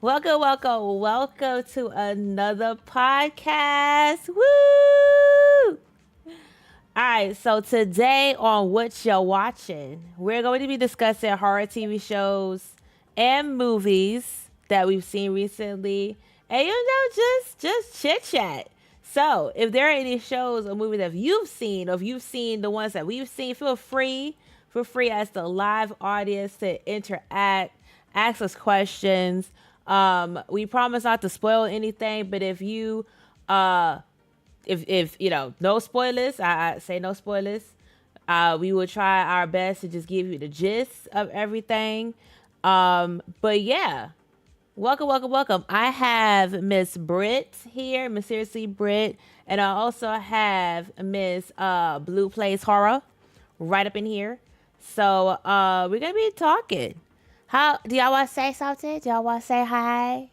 Welcome to another podcast. Woo! All right, so today on What You're Watching, we're going to be discussing horror TV shows and movies that we've seen recently, and just chit chat. So, if there are any shows or movies that you've seen, or if you've seen the ones that we've seen, feel free as the live audience to interact, ask us questions. We promise not to spoil anything, but if you know, no spoilers, I say no spoilers. We will try our best to just give you the gist of everything. But yeah, welcome. I have Miss Britt here, Miss Seriously Britt, and I also have Miss Blue Plays Horror right up in here. So we're gonna be talking. How do y'all want to say something? Do y'all want to say hi?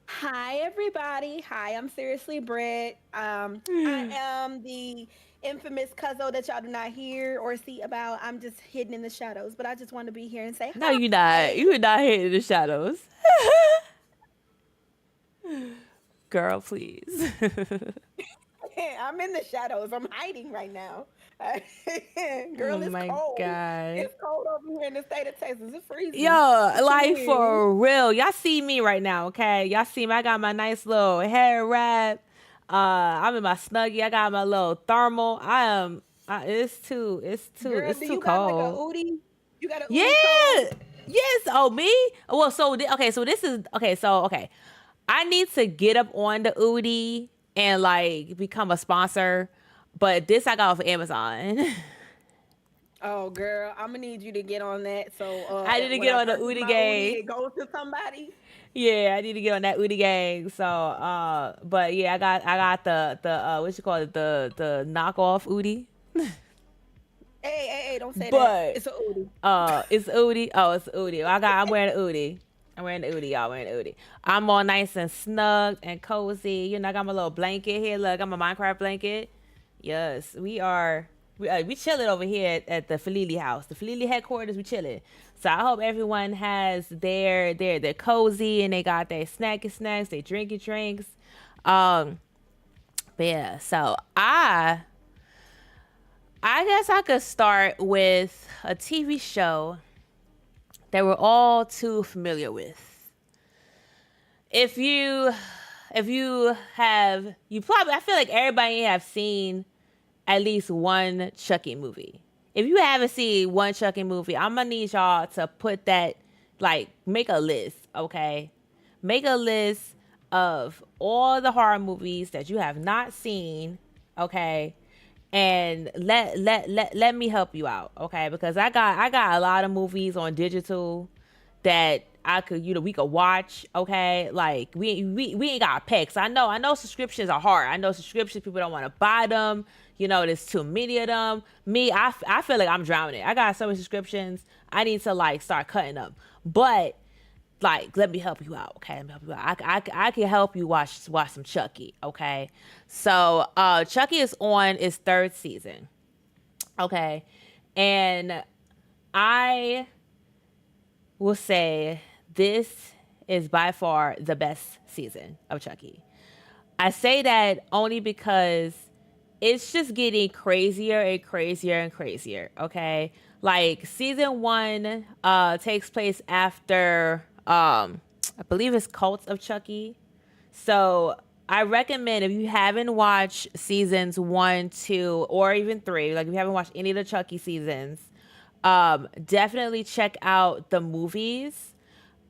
Hi, everybody. Hi, I'm Seriously Britt. I am the infamous Cuzzo that y'all do not hear or see about. I'm just hidden in the shadows, but I just want to be here and say No, you're not. hi. You're not hitting the shadows. Girl, please. I'm in the shadows. I'm hiding right now. Oh Girl, it's my cold. god. It's cold over here in the state of Texas. It's freezing. Yo, What you like mean? for real. Y'all see me right now, okay? Y'all see me. I got my nice little hair wrap. I'm in my snuggie. I got my little thermal. Girl, it's do too you got like a cold. Udi? You got a Yeah. Udi cold? Yes. Oh, me? Well, okay, so this is okay, so okay. I need to get up on the Udi and like become a sponsor, but this I got off of Amazon. Oh, girl, I'm gonna need you to get on that. So, I need to when get I on the purchase Udi my Udi, gang. it goes to somebody. Yeah, I need to get on that Udi gang. So, but yeah, I got the what you call it, the knockoff Udi. Hey, don't say that. But It's a Udi. it's Udi. Oh, it's Udi. I'm wearing the Udi. I'm wearing the Udi. Y'all wearing the Udi. I'm all nice and snug and cozy. You know, I got my little blanket here. Look, I got my Minecraft blanket. Yes, we are. We chilling over here at the Falili house, the Falili headquarters. We chilling. So I hope everyone has their cozy and they got their snacky snacks, they drinky drinks. Um, but yeah, so I guess I could start with a TV show that we're all too familiar with. If you you probably, I feel like everybody have seen at least one Chucky movie. If you haven't seen one Chucky movie, I'm gonna need y'all to put that, like, make a list, okay? Make a list of all the horror movies that you have not seen, okay? And let me help you out, okay? Because I got a lot of movies on digital that I could, we could watch, okay? Like we ain't got to pay. 'Cause I know subscriptions are hard. I know subscriptions, people don't want to buy them. There's too many of them. Me, I feel like I'm drowning. I got so many subscriptions. I need to like start cutting them. But like, let me help you out, okay? Let me help you out. I can help you watch some Chucky, okay? So Chucky is on its third season, okay? And I will say this is by far the best season of Chucky. I say that only because it's just getting crazier and crazier and crazier, okay? Like season 1 takes place after I believe it's Cult of Chucky. So I recommend, if you haven't watched seasons 1, 2, or even 3, like if you haven't watched any of the Chucky seasons, definitely check out the movies.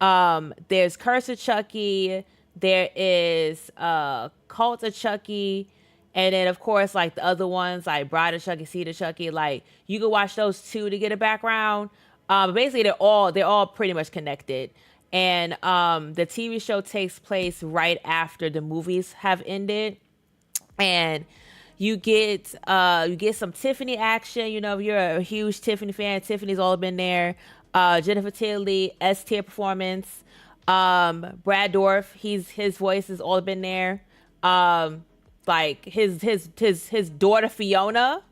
There's Curse of Chucky, there is Cult of Chucky, and then of course like the other ones like Bride of Chucky, Seed of Chucky. Like you can watch those two to get a background. But basically they're all pretty much connected. And the TV show takes place right after the movies have ended, and you get some Tiffany action. If you're a huge Tiffany fan, Tiffany's all been there. Jennifer Tilly, S tier performance. Brad Dorff, his voice has all been there. Like his daughter Fiona,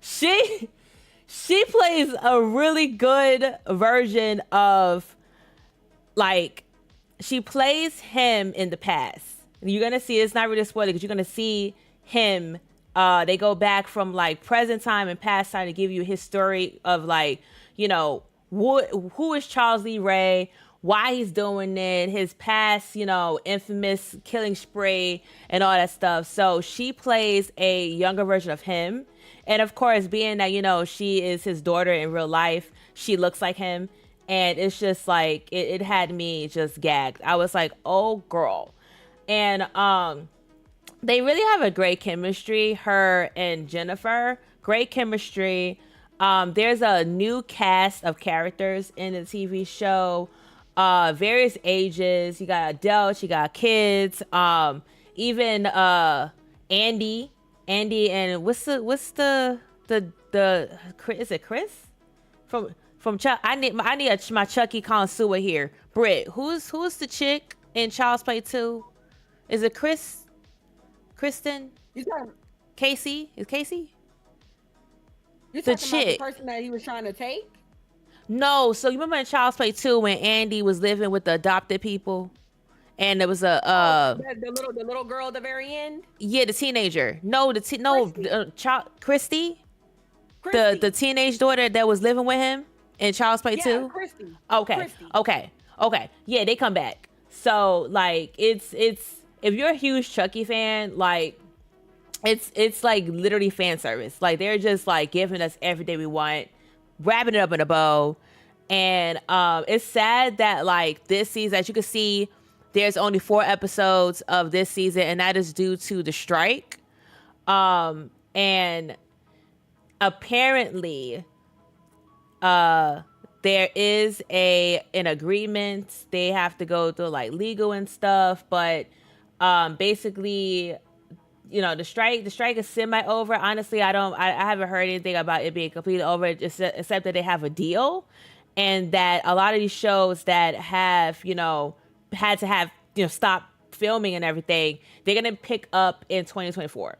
she she plays a really good version of like she plays him in the past. You're gonna see, it's not really a spoiler because you're gonna see him. They go back from like present time and past time to give you his story of like, you know, who is Charles Lee Ray, why he's doing it, his past, you know, infamous killing spree and all that stuff. So she plays a younger version of him. And of course, being that, you know, she is his daughter in real life, she looks like him. And it's just like, it had me just gagged. I was like, oh girl. And they really have a great chemistry, her and Jennifer. Great chemistry. There's a new cast of characters in the TV show, various ages. You got adults, you got kids, even Andy, and what's the is it Chris from Chuck? I need my Chucky connoisseur here. Britt, who's the chick in Child's Play 2? Is it Kristen? You talking? Casey? Is Casey? You the talking chick? About the person that he was trying to take? No. So you remember in Child's Play 2 when Andy was living with the adopted people, and there was a the little girl at the very end. Yeah, the teenager. No, Christy. Christy. The teenage daughter that was living with him in Child's Play 2. Christy. Okay. Christy. Okay. Yeah, they come back. So like it's if you're a huge Chucky fan, like it's like literally fan service. Like they're just like giving us everything we want, wrapping it up in a bow. And it's sad that like this season, as you can see, there's only 4 episodes of this season, and that is due to the strike. And apparently there is an agreement. They have to go through like legal and stuff, but basically, you know, the strike is semi over. Honestly, I haven't heard anything about it being completely over, except that they have a deal, and that a lot of these shows that have, you know, had to have, you know, stop filming and everything, they're gonna pick up in 2024.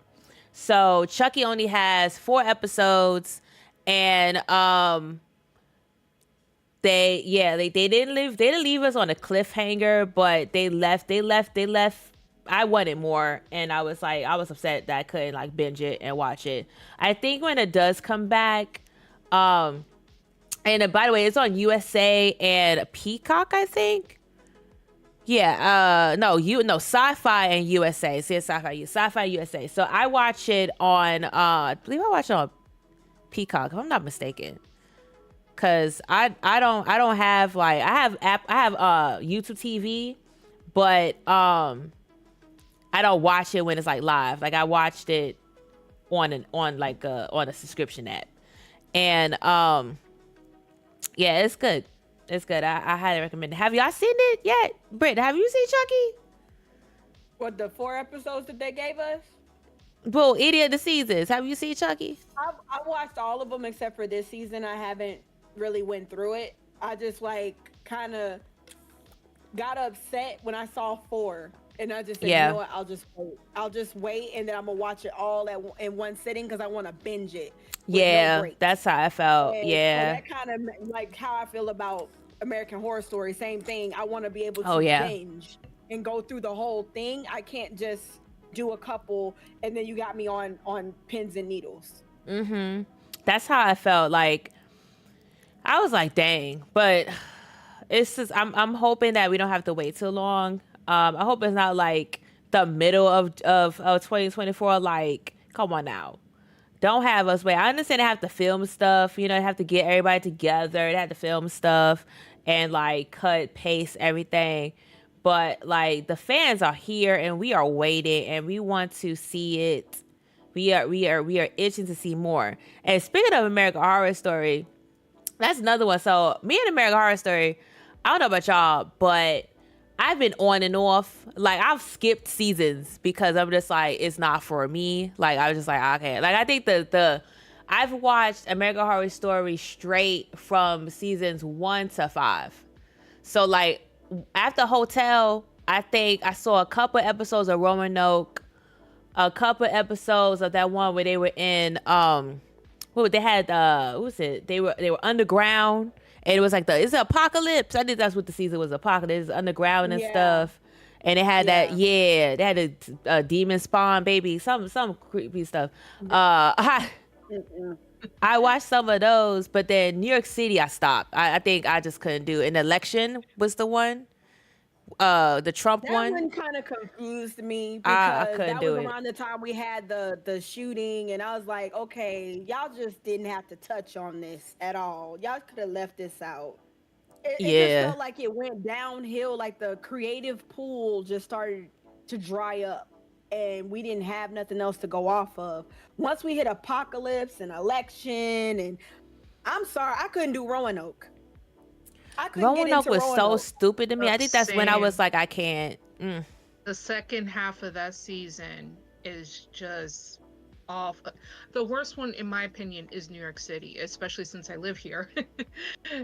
So Chucky only has 4 episodes, and they didn't leave us on a cliffhanger, but they left. I wanted more, and I was upset that I couldn't like binge it and watch it. I think when it does come back, and by the way, it's on USA and Peacock, I think. Yeah, SyFy and USA. See, it's SyFy USA. So I watch it on, I believe I watch it on Peacock, if I'm not mistaken. Cause I don't have like, I have YouTube TV, but I don't watch it when it's like live. Like I watched it on a subscription app, and yeah, it's good. It's good. I highly recommend it. Have y'all seen it yet? Britt, have you seen Chucky? What, the 4 episodes that they gave us? Well, any of the seasons. Have you seen Chucky? I watched all of them except for this season. I haven't really went through it. I just like kind of got upset when I saw 4. And I just said, you know what, I'll just wait, and then I'm gonna watch it all in one sitting because I want to binge it. Yeah, no, that's how I felt. And yeah. So that kind of like how I feel about American Horror Story. Same thing. I want to be able to binge and go through the whole thing. I can't just do a couple and then you got me on pins and needles. Mm-hmm. That's how I felt. Like I was like, dang, but it's just I'm hoping that we don't have to wait too long. I hope it's not like the middle of 2024. Like, come on now. Don't have us wait. I understand they have to film stuff. You know, they have to get everybody together. They have to film stuff and like cut, paste everything. But like the fans are here and we are waiting and we want to see it. We are itching to see more. And speaking of American Horror Story, that's another one. So me and American Horror Story, I don't know about y'all, but I've been on and off. Like I've skipped seasons because I'm just like, it's not for me. Like I was just like, okay. Like I think I've watched American Horror Story straight from seasons 1 to 5. So like after Hotel, I think I saw a couple episodes of Roanoke, a couple episodes of that one where they were in what was it? They were underground. and it was like it's an apocalypse. I think that's what the season was, apocalypse, underground and Yeah. stuff. And it had that, Yeah. yeah, they had a demon spawn baby, some creepy stuff. Mm-mm. I watched some of those, but then New York City, I stopped. I think I just couldn't do it. And Election was the one, the Trump That one. one kind of confused me I because couldn't that do was it. around the time we had the shooting, and I was like, okay, y'all just didn't have to touch on this at all. Y'all could have left this out. It just Yeah, felt like it went downhill, like the creative pool just started to dry up, and we didn't have nothing else to go off of. Once we hit apocalypse and election, and I'm sorry, I couldn't do Roanoke. I couldn't get Roanoke into was so Roanoke. stupid to me. I think that's when I was Same. like, I can't. The second half of that season is just off. The worst one, in my opinion, is New York City, especially since I live here.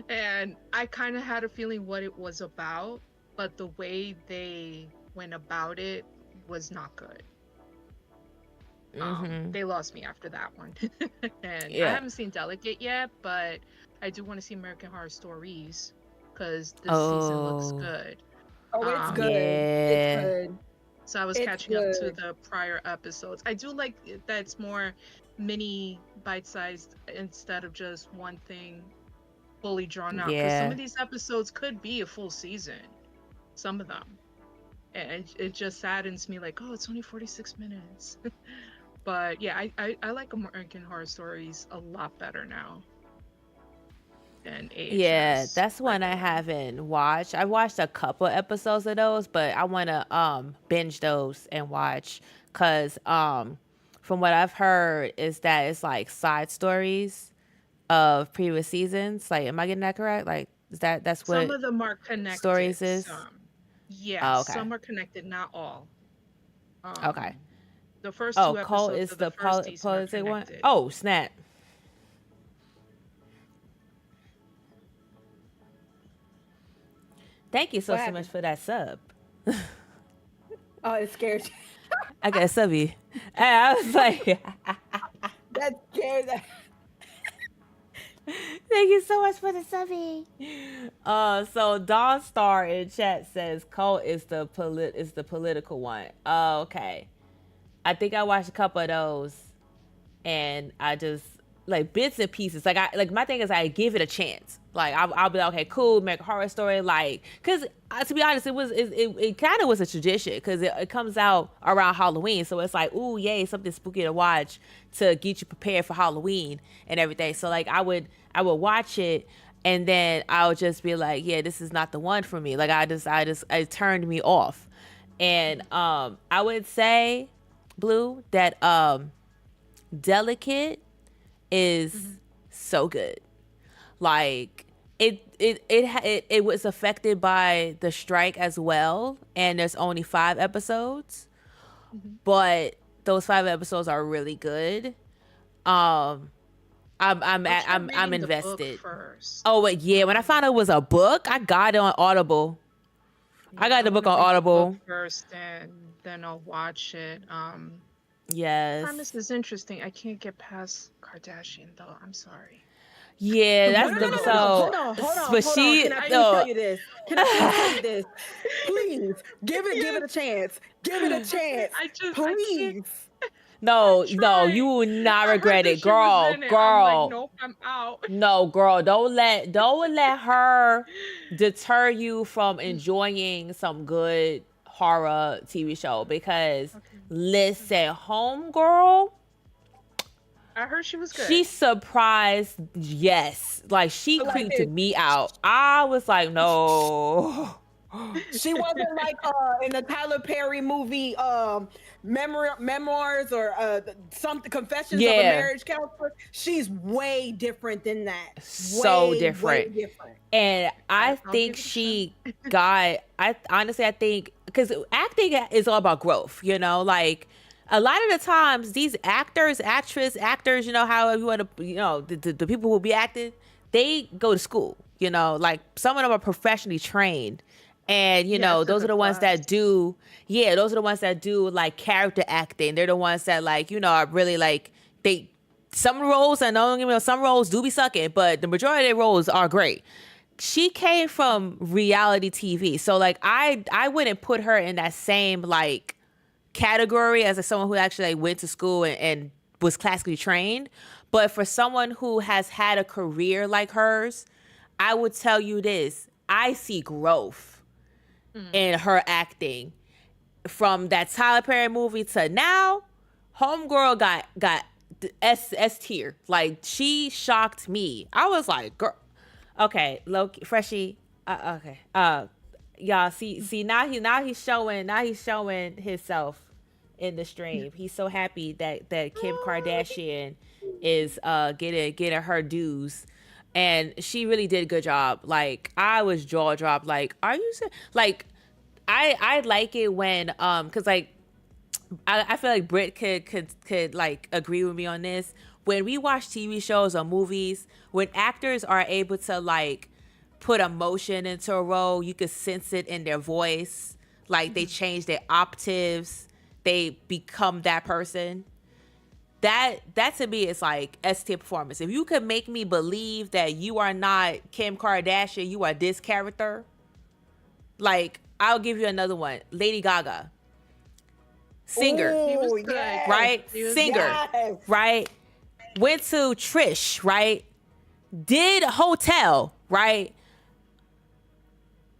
And I kind of had a feeling what it was about, but the way they went about it was not good. They lost me after that one. And I Yeah, haven't seen Delicate yet, but I do want to see American Horror Stories because this season looks oh good. Oh, it's Um, good. It's yeah, good. so I was It's catching up to good. the prior episodes. I do like that it's more mini bite-sized instead of just one thing fully drawn out. Because some yeah. of these episodes could be a full season, some of them. And it just saddens me like, oh, it's only 46 minutes. But yeah, I like American Horror Stories a lot better now than Yeah, AHS that's one I regular. haven't watched. I watched a couple episodes of those, but I want to binge those and watch, cuz from what I've heard is that it's like side stories of previous seasons. Like, am I getting that correct? Like, is that's Some what of them are connected, stories is? some. Yes, Oh, okay. some are connected, not all. Okay. Um, the first Oh, two Cole episodes is of the the first season are politic one. connected. Oh, snap. Thank you What so much happened? for that sub. Oh, it scared you. I got a subby. And I was like, That scared. thank you so much for the subby. So Dawn Star in chat says Cole is the political one. Oh, okay. I think I watched a couple of those, and I just like bits and pieces. Like my thing is I give it a chance. Like I'll be like, okay, cool, make a horror story. Like, cause to be honest, it kind of was a tradition because it comes out around Halloween, so it's like, ooh, yay, something spooky to watch to get you prepared for Halloween and everything. So like I would watch it, and then I would just be like, yeah, this is not the one for me. Like it turned me off, and I would say, Blue, that Delicate is Mhm. so good. Like it was affected by the strike as well, and there's only 5 episodes, Mhm. but those 5 episodes are really good. Um, I tried I'm reading the book invested. first. Oh wait, yeah. When I found out it was a book, I got it on Audible. I Yeah, got I the want book to on read the book Audible. first and then I'll watch it. Premise Yes. is interesting. I can't get past Kardashian though. I'm sorry. Yeah, No, that's no, no, the no, no, no. so. Hold on, hold on, But hold on. she Can I I please tell no. you this? Can I please tell you this? Please give it a yes, chance. Give it a chance. I can't. Please. I No, you tried. will not I heard regret that it, she was girl. in it. I'm like, Girl, nope, I'm out. no, girl. Don't let her deter you from enjoying some good horror TV show, because Okay. Okay. listen, homegirl, I heard she was good. she surprised. Yes, like she Like creeped this. me out. I was like, no. She wasn't like in the Tyler Perry movie memoirs or something, Confessions of a Yeah, Marriage Counselor. She's way different than that. so Way different. different. And I I'll think give it a shot. she got, I honestly, I think, because acting is all about growth, like a lot of the times these actors, how you want to, the people who be acting, they go to school, like some of them are professionally trained. And, Yeah, took those are a the ones class. that do, yeah, those are the ones that do like character acting. They're the ones that like, are really like, some roles, and don't get me wrong, some roles do be sucking, but the majority of their roles are great. she came from reality TV. So like I wouldn't put her in that same like category as someone who actually like went to school and was classically trained. But for someone who has had a career like hers, I would tell you this. I see growth in her acting. From that Tyler Perry movie to now, homegirl got S tier. Like, she shocked me. I was like, girl, okay, Loki, Freshie, okay, y'all see now he's showing himself in the stream. He's so happy that Kim Kardashian is getting her dues. And she really did a good job. Like, I was jaw dropped. Like, are you like? I like it when because like I feel like Britt could like agree with me on this. When we watch TV shows or movies, when actors are able to like put emotion into a role, you could sense it in their voice. Like they change their octaves, they become that person. That to me is like S-tier performance. If you could make me believe that you are not Kim Kardashian, you are this character. Like, I'll give you another one. Lady Gaga. Singer. Ooh, yes. Right? Singer. Yes. Right? Went to Trish, right? Did Hotel, right?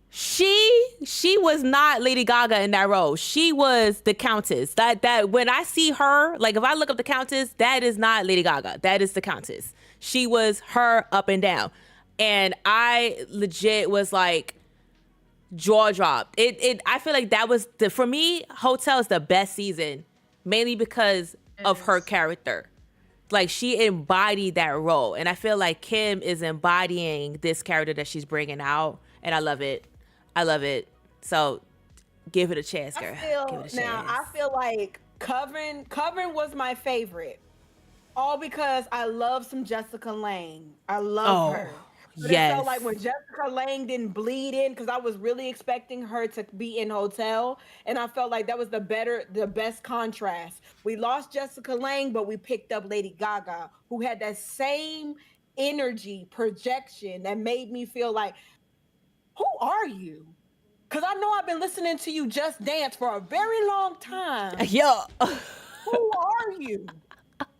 She was not Lady Gaga in that role. She was the Countess. That when I see her, like if I look up the Countess, that is not Lady Gaga. That is the Countess. She was her up and down. And I legit was like jaw dropped. I feel like that was for me, Hotel is the best season, mainly because of her character. Like she embodied that role. And I feel like Kim is embodying this character that she's bringing out. And I love it. I love it. So give it a chance, girl. Give it a chance. I feel like Coven was my favorite. All because I love some Jessica Lange. I love her. But yes. It felt like when Jessica Lange didn't bleed in, because I was really expecting her to be in Hotel, and I felt like that was the best contrast. We lost Jessica Lange, but we picked up Lady Gaga, who had that same energy projection that made me feel like, who are you? Because I know I've been listening to you just dance for a very long time. Yeah. Who are you?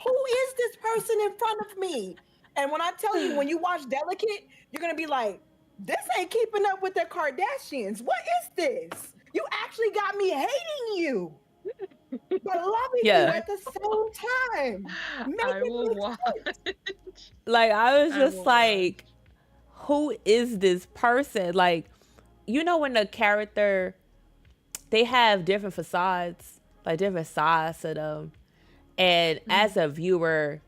Who is this person in front of me? And when I tell you, when you watch Delicate, you're going to be like, this ain't keeping up with the Kardashians. What is this? You actually got me hating you, but loving you at the same time. I will watch. Like, I was just like, who is this person? Like, you know, when the character, they have different facades, like different sides to them. And as a viewer,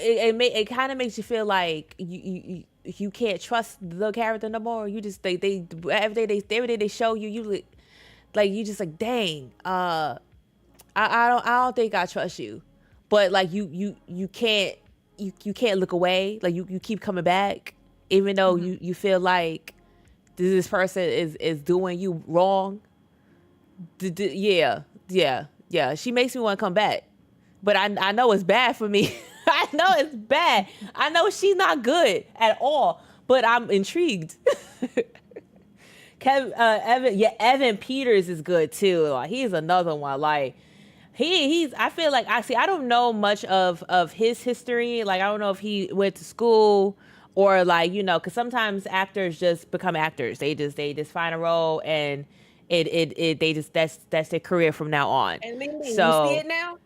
it kind of makes you feel like you can't trust the character no more. You just every day they show you like you just like, dang, I don't think I trust you, but like you can't look away. Like you keep coming back even though you feel like this person is doing you wrong. Yeah. She makes me want to come back, but I know it's bad for me. I know it's bad. I know she's not good at all, but I'm intrigued. Evan Peters is good too. Like, he's another one. Like he's. I feel like I don't know much of his history. Like I don't know if he went to school or like, you know, because sometimes actors just become actors. They just find a role and that's their career from now on. And Lily, so, you see it now?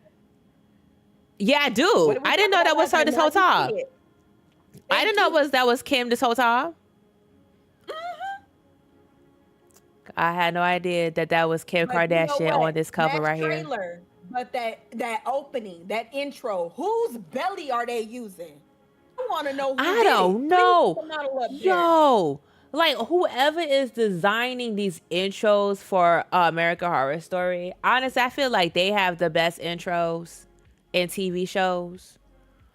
Yeah, I do. I didn't know that was her this whole time. I didn't know that was Kim this whole time. I had no idea that was Kim Kardashian, you know, on this cover right trailer, here. But that opening, that intro, whose belly are they using? I want to know. I don't know. Yo, like whoever is designing these intros for American Horror Story, honestly, I feel like they have the best intros in TV shows.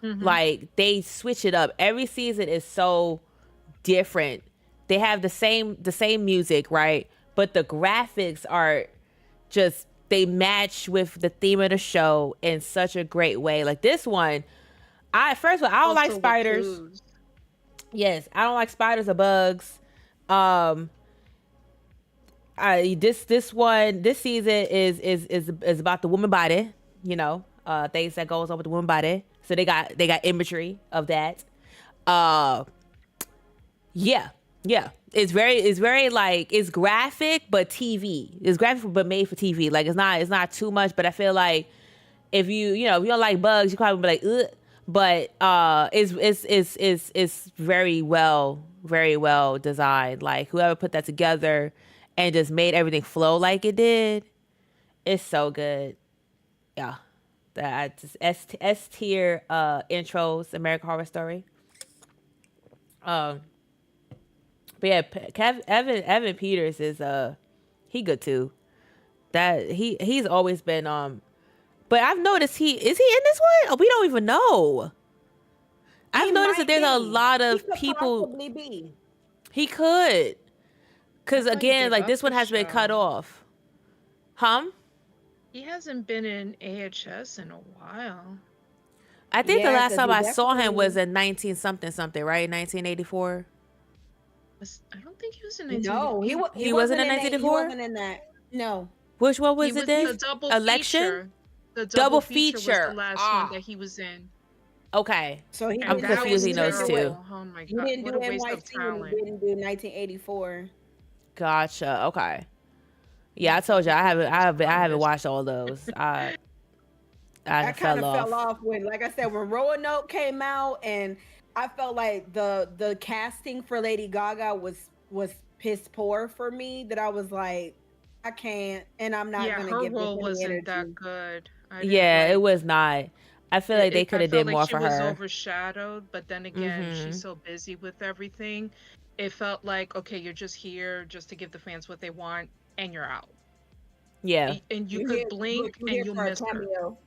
Like they switch it up. Every season is so different. They have the same music, right? But the graphics are just, they match with the theme of the show in such a great way. Like this one, first of all, I don't like spiders. Yes, I don't like spiders or bugs. Um, this season is about the woman body. You know, things that goes on with the woman body. So they got imagery of that. Uh, yeah, yeah. It's very like it's graphic but TV. It's graphic but made for TV. Like it's not too much, but I feel like if you don't like bugs, you probably be like, ugh. But it's very well designed. Like whoever put that together and just made everything flow like it did, it's so good. Yeah, that just S tier intros, American Horror Story. Um, but yeah, Evan Peters is he good too. That he's always been But I've noticed he in this one. Oh, we don't even know. I've noticed that there's a lot He of could people. possibly be. He could, because I thought he again, gave like up this one the has been cut show. off. Hum. He hasn't been in AHS in a while. I think the Yeah, last 'cause time he I saw him was definitely. in 19 something something, right? 1984. I don't think he was in No, 1980. he He wasn't wasn't in in that. He 1984. wasn't in that. No. Which one He was it was in then? the double Election. feature. The Double double feature was the feature. last one Ah, that he was in. okay. So he I'm And didn't do that was confusing he those didn't do two. terrible. Oh my he god. didn't do What a waste of NYC and he talent. didn't do 1984. Gotcha. Okay. Yeah, I That told you was I a haven't I waste haven't of I our haven't history. watched all those. I I kind fell of fell off. off when, like I said, when Roanoke came out, and I felt like the casting for Lady Gaga was piss poor for me. That I was like, I can't, and I'm not Yeah, gonna her give this role any wasn't that energy. good. I didn't Yeah, it like was not. I feel like they could I have did felt like more she for was her. overshadowed, but then again, she's Mhm. so busy with everything. It felt like, okay, you're just here just to give the fans what they want and you're out. Yeah. And you You could here? blink You and here you'll for a miss her. cameo?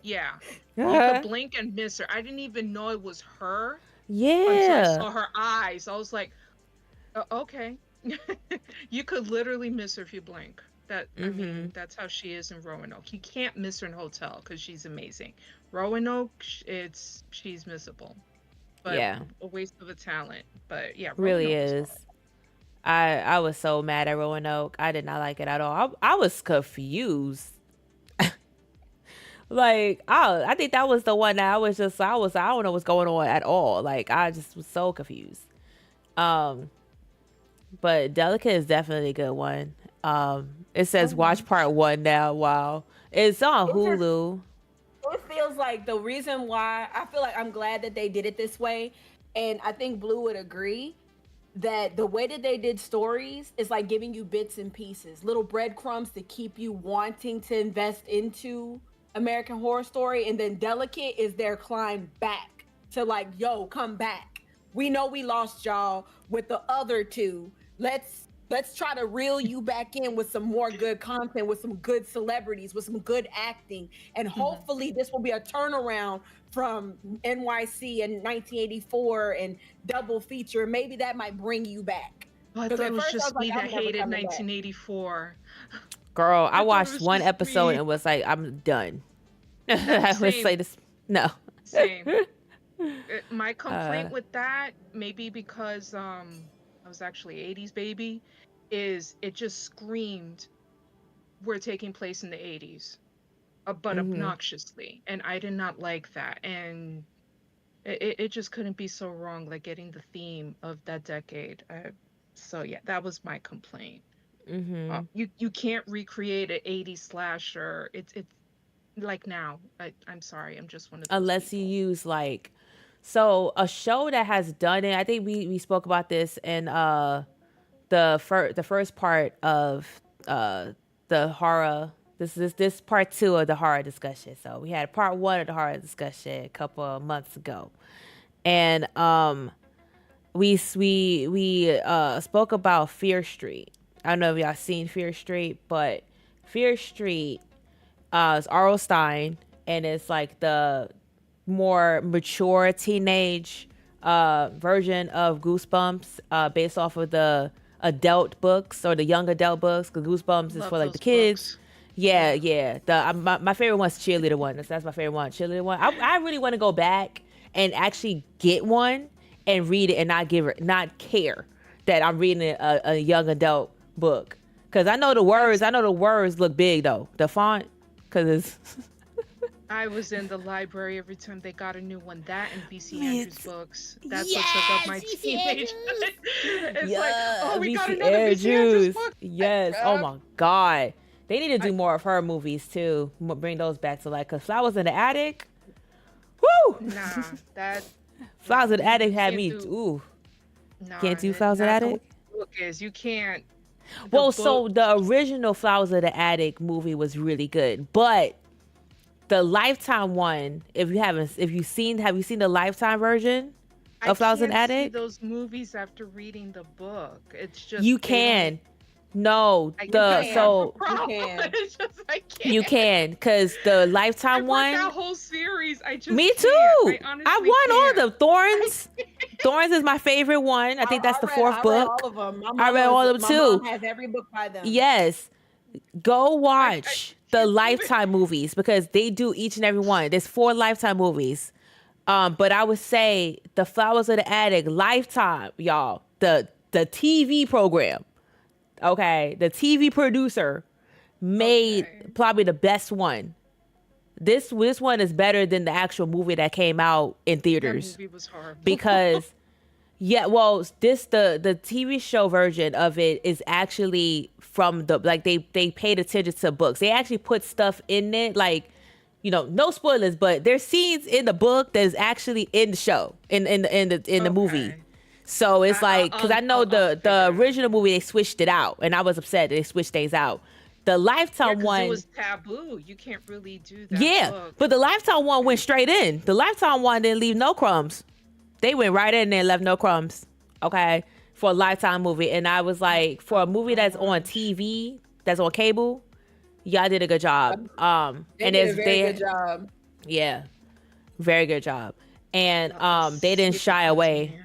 Yeah. You could blink and miss her. I didn't even know it was her until I Yeah. saw her eyes. I was like, okay. You could literally miss her if you blink. I mean, Mhm. that's how she is in Roanoke. You can't miss her in Hotel because she's amazing. Roanoke, she's missable, but Yeah. a waste of a talent. But yeah, Really Roanoke was is. horrible. I was so mad at Roanoke. I did not like it at all. I was confused. Like I think that was the one that I don't know what's going on at all. Like I just was so confused. Um, but Delicate is definitely a good one. It says watch Mhm. part one now. Wow, it's on It just Hulu. it feels like the reason why I feel like I'm glad that they did it this way, and I think Blue would agree that the way that they did stories is like giving you bits and pieces, little breadcrumbs to keep you wanting to invest into American Horror Story, and then Delicate is their climb back to like, yo, come back. We know we lost y'all with the other two. Let's try to reel you back in with some more good content, with some good celebrities, with some good acting, and Mhm. hopefully this will be a turnaround from NYC and 1984 and double feature. Maybe that might bring you back. Oh, I Because thought it at was first I was just like, me that I'm never hated coming back. 1984. Girl, I I thought it watched was one just episode me. and was like, I'm done. That I would say same, this. No. same. My uh, complaint with that, maybe because I was actually 80s baby, is it just screamed we're taking place in the 80s, but mhm. obnoxiously, and I did not like that. And it just couldn't be so wrong, like getting the theme of that decade. So yeah, that was my complaint. Mhm. You can't recreate an 80s slasher. It's like now. I'm sorry, I'm just one of those Unless you people. use like, so a show that has done it. I think we spoke about this in the first part of uh the horror. This part two of the horror discussion. So we had part one of the horror discussion a couple of months ago, and we spoke about Fear Street. I don't know if y'all seen Fear Street, but Fear Street is R.L. Stein, and it's like the more mature teenage version of Goosebumps, based off of the adult books or the young adult books. Because Goosebumps is Love for like the those kids. books. Yeah, Ugh. yeah. My favorite one's cheerleader one. That's my favorite one. Cheerleader one. I really want to go back and actually get one and read it and not care that I'm reading a young adult book. Cause I know the words look big though. The font, cause it's I was in the library every time they got a new one. That and VC Me Andrews too. books. That's what took up my VC teenage. Andrews. It's like, oh, we got VC another VC Andrews Andrews. book. Yes. Oh my God. They need to do more of her movies too. Bring those back to life. Cause Flowers in the Attic. Woo! Nah, that Flowers in the Attic had can't me. do- Ooh. nah, Can't do it- Flowers in the not the Attic? way the book is. You can't. the Well, so book- the original Flowers of the Attic movie was really good, but the Lifetime one, have you seen the Lifetime version of Flowers in the can't see Attic? those movies after reading the book. It's just You they can. No, don't- I the can't. so That's the You problem. can. It's just I can't. you can, cause the Lifetime I read that one. whole series. I just Me can't. too. I I honestly won all can't. the Thorns. Thorns is my favorite one. I think that's the fourth I read book. all of them. I read all of them My too. mom has every book by them. Yes. Go watch the can't do it. Lifetime movies because they do each and every one. There's 4 Lifetime movies. But I would say the Flowers of the Attic, Lifetime, y'all, the TV program. Okay. The TV producer made Okay. probably the best one. This one is better than the actual movie that came out in That theaters movie was horrible. because yeah, well, the TV show version of it is actually from they paid attention to books. They actually put stuff in it, like, no spoilers, but there's scenes in the book that is actually in the show, in the movie. Okay. So it's like, because I know I'll the figure it out. original movie they switched it out, and I was upset that they switched things out. The Yeah, Lifetime 'cause one, it was taboo. You can't really do that. yeah, book. but the Lifetime one went straight in. The Lifetime one didn't leave no crumbs. They went right in there and left no crumbs. Okay, for a Lifetime movie, and I was like, for a movie that's on TV, that's on cable, y'all did a good job. They And did a it's very good job. yeah, very good job. And they didn't Skip shy the away. cutscene, yeah.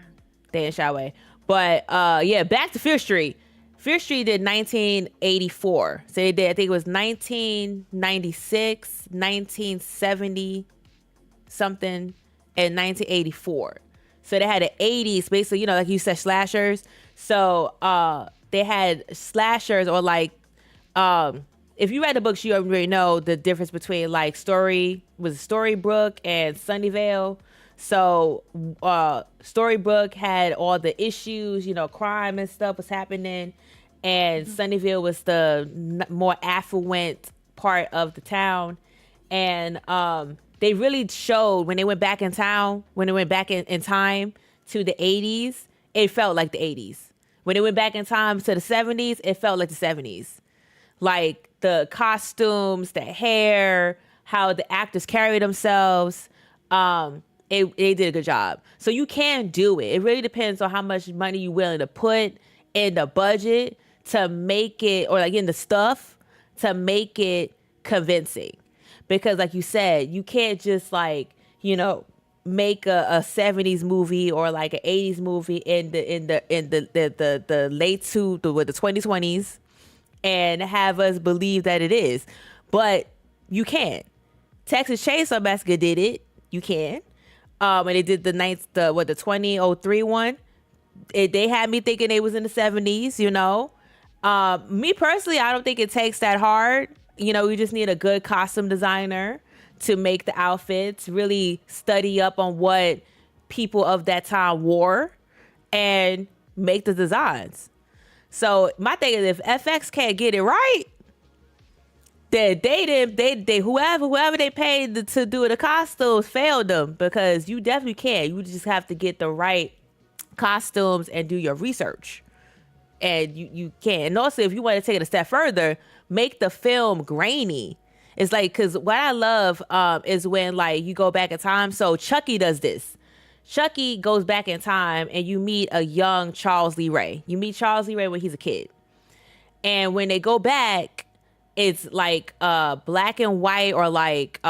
They didn't shy away. But yeah, back to Fear Street. Fear Street did 1984. So they did, I think it was 1996, 1970 something, and 1984. So they had the 80s, basically, like you said, slashers. So they had slashers, or like, if you read the books, you already know the difference between like Storybrooke and Sunnyvale. So Storybrooke had all the issues, crime and stuff was happening, and Sunnyvale was the more affluent part of the town. And they really showed when they went back in time to the 80s, it felt like the 80s. When they went back in time to the 70s, it felt like the 70s. Like the costumes, the hair, how the actors carry themselves. They did a good job. So you can do it. It really depends on how much money you're willing to put in the budget to make it, or like in the stuff to make it convincing. Because like you said, you can't just like, make a 70s movie or like an 80s movie in the late the 2020s and have us believe that it is. But you can. Texas Chainsaw Massacre did it. You can. And they did the 2003 one. They had me thinking they was in the 70s, Me personally, I don't think it takes that hard. We just need a good costume designer to make the outfits, really study up on what people of that time wore and make the designs. So my thing is, if FX can't get it right, then they whoever they paid to do the costumes failed them, because you definitely can. You just have to get the right costumes and do your research. And you can. And also, if you want to take it a step further, make the film grainy. It's like, because what I love is when like you go back in time. So Chucky does this. Chucky goes back in time and you meet a young Charles Lee Ray. You meet Charles Lee Ray when he's a kid. And when they go back, it's like black and white, or like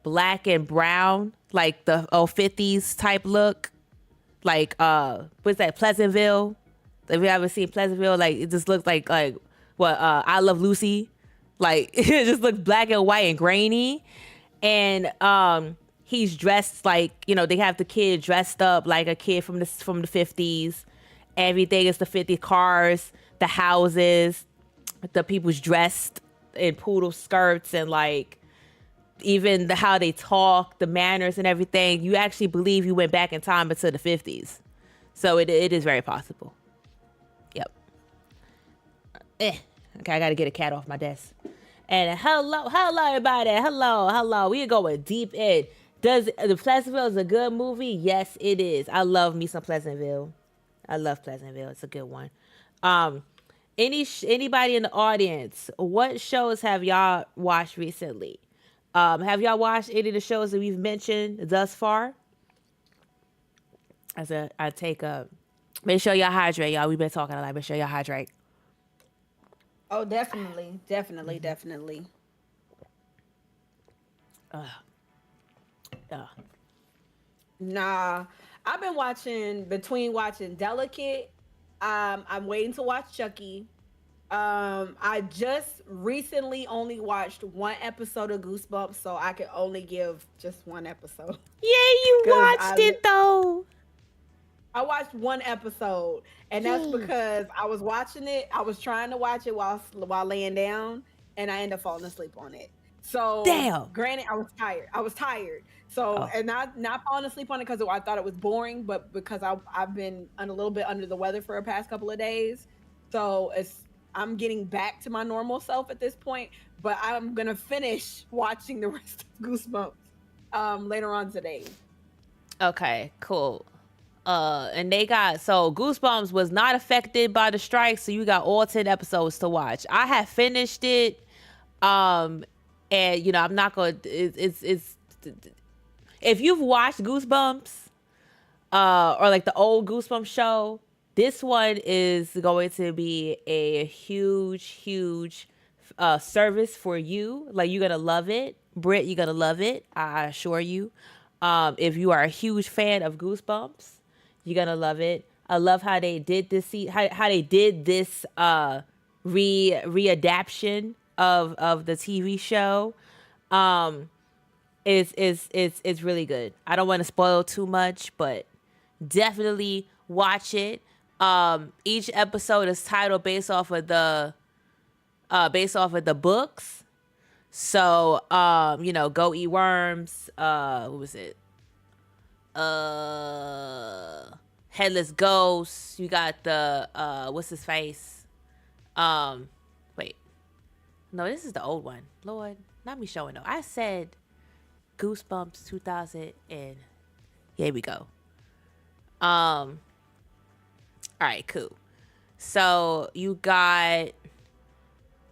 black and brown, like the 50s type look. Like, what's that, Pleasantville? If you ever seen Pleasantville, like it just looks like what I Love Lucy. Like it just looks black and white and grainy. And he's dressed like, they have the kid dressed up like a kid from the 50s. Everything is the 50 cars, the houses, the people's dressed in poodle skirts, and like even how they talk, the manners and everything. You actually believe you went back in time into the 50s. So it is very possible. Yep. Okay, I got to get a cat off my desk. And hello everybody. Hello. We are going deep in. Does the Pleasantville is a good movie? Yes, it is. I love me some Pleasantville. I love Pleasantville. It's a good one. Anybody in the audience, what shows have y'all watched recently? Have y'all watched any of the shows that we've mentioned thus far? Make sure y'all hydrate, y'all. We've been talking a lot. Make sure y'all hydrate. Oh, definitely. Nah, I've been watching Delicate. I'm waiting to watch Chucky. I just recently only watched one episode of Goosebumps, so I can only give just one episode. Yeah, you watched it though. I watched one episode, and that's because I was watching it. I was trying to watch it while laying down, and I ended up falling asleep on it. So, damn. Granted, I was tired. So, and not falling asleep on it because I thought it was boring, but because I've been a little bit under the weather for the past couple of days. So I'm getting back to my normal self at this point. But I'm gonna finish watching the rest of Goosebumps later on today. Okay, cool. And Goosebumps was not affected by the strike, so you got all 10 episodes to watch. I have finished it, and I'm not gonna. It's if you've watched Goosebumps, or like the old Goosebumps show, this one is going to be a huge service for you. Like, you're gonna love it, Britt. You're gonna love it. I assure you. If you are a huge fan of Goosebumps, you're gonna love it. I love how they did this. How they did this readaptation of the TV show. It's really good. I don't want to spoil too much, but definitely watch it. Each episode is titled based off of the books. So, Go Eat Worms. What was it? Headless Ghost. You got the what's his face? Wait. No, this is the old one. Lord, not me showing though. I said Goosebumps 2000 and here we go. All right, cool. So you got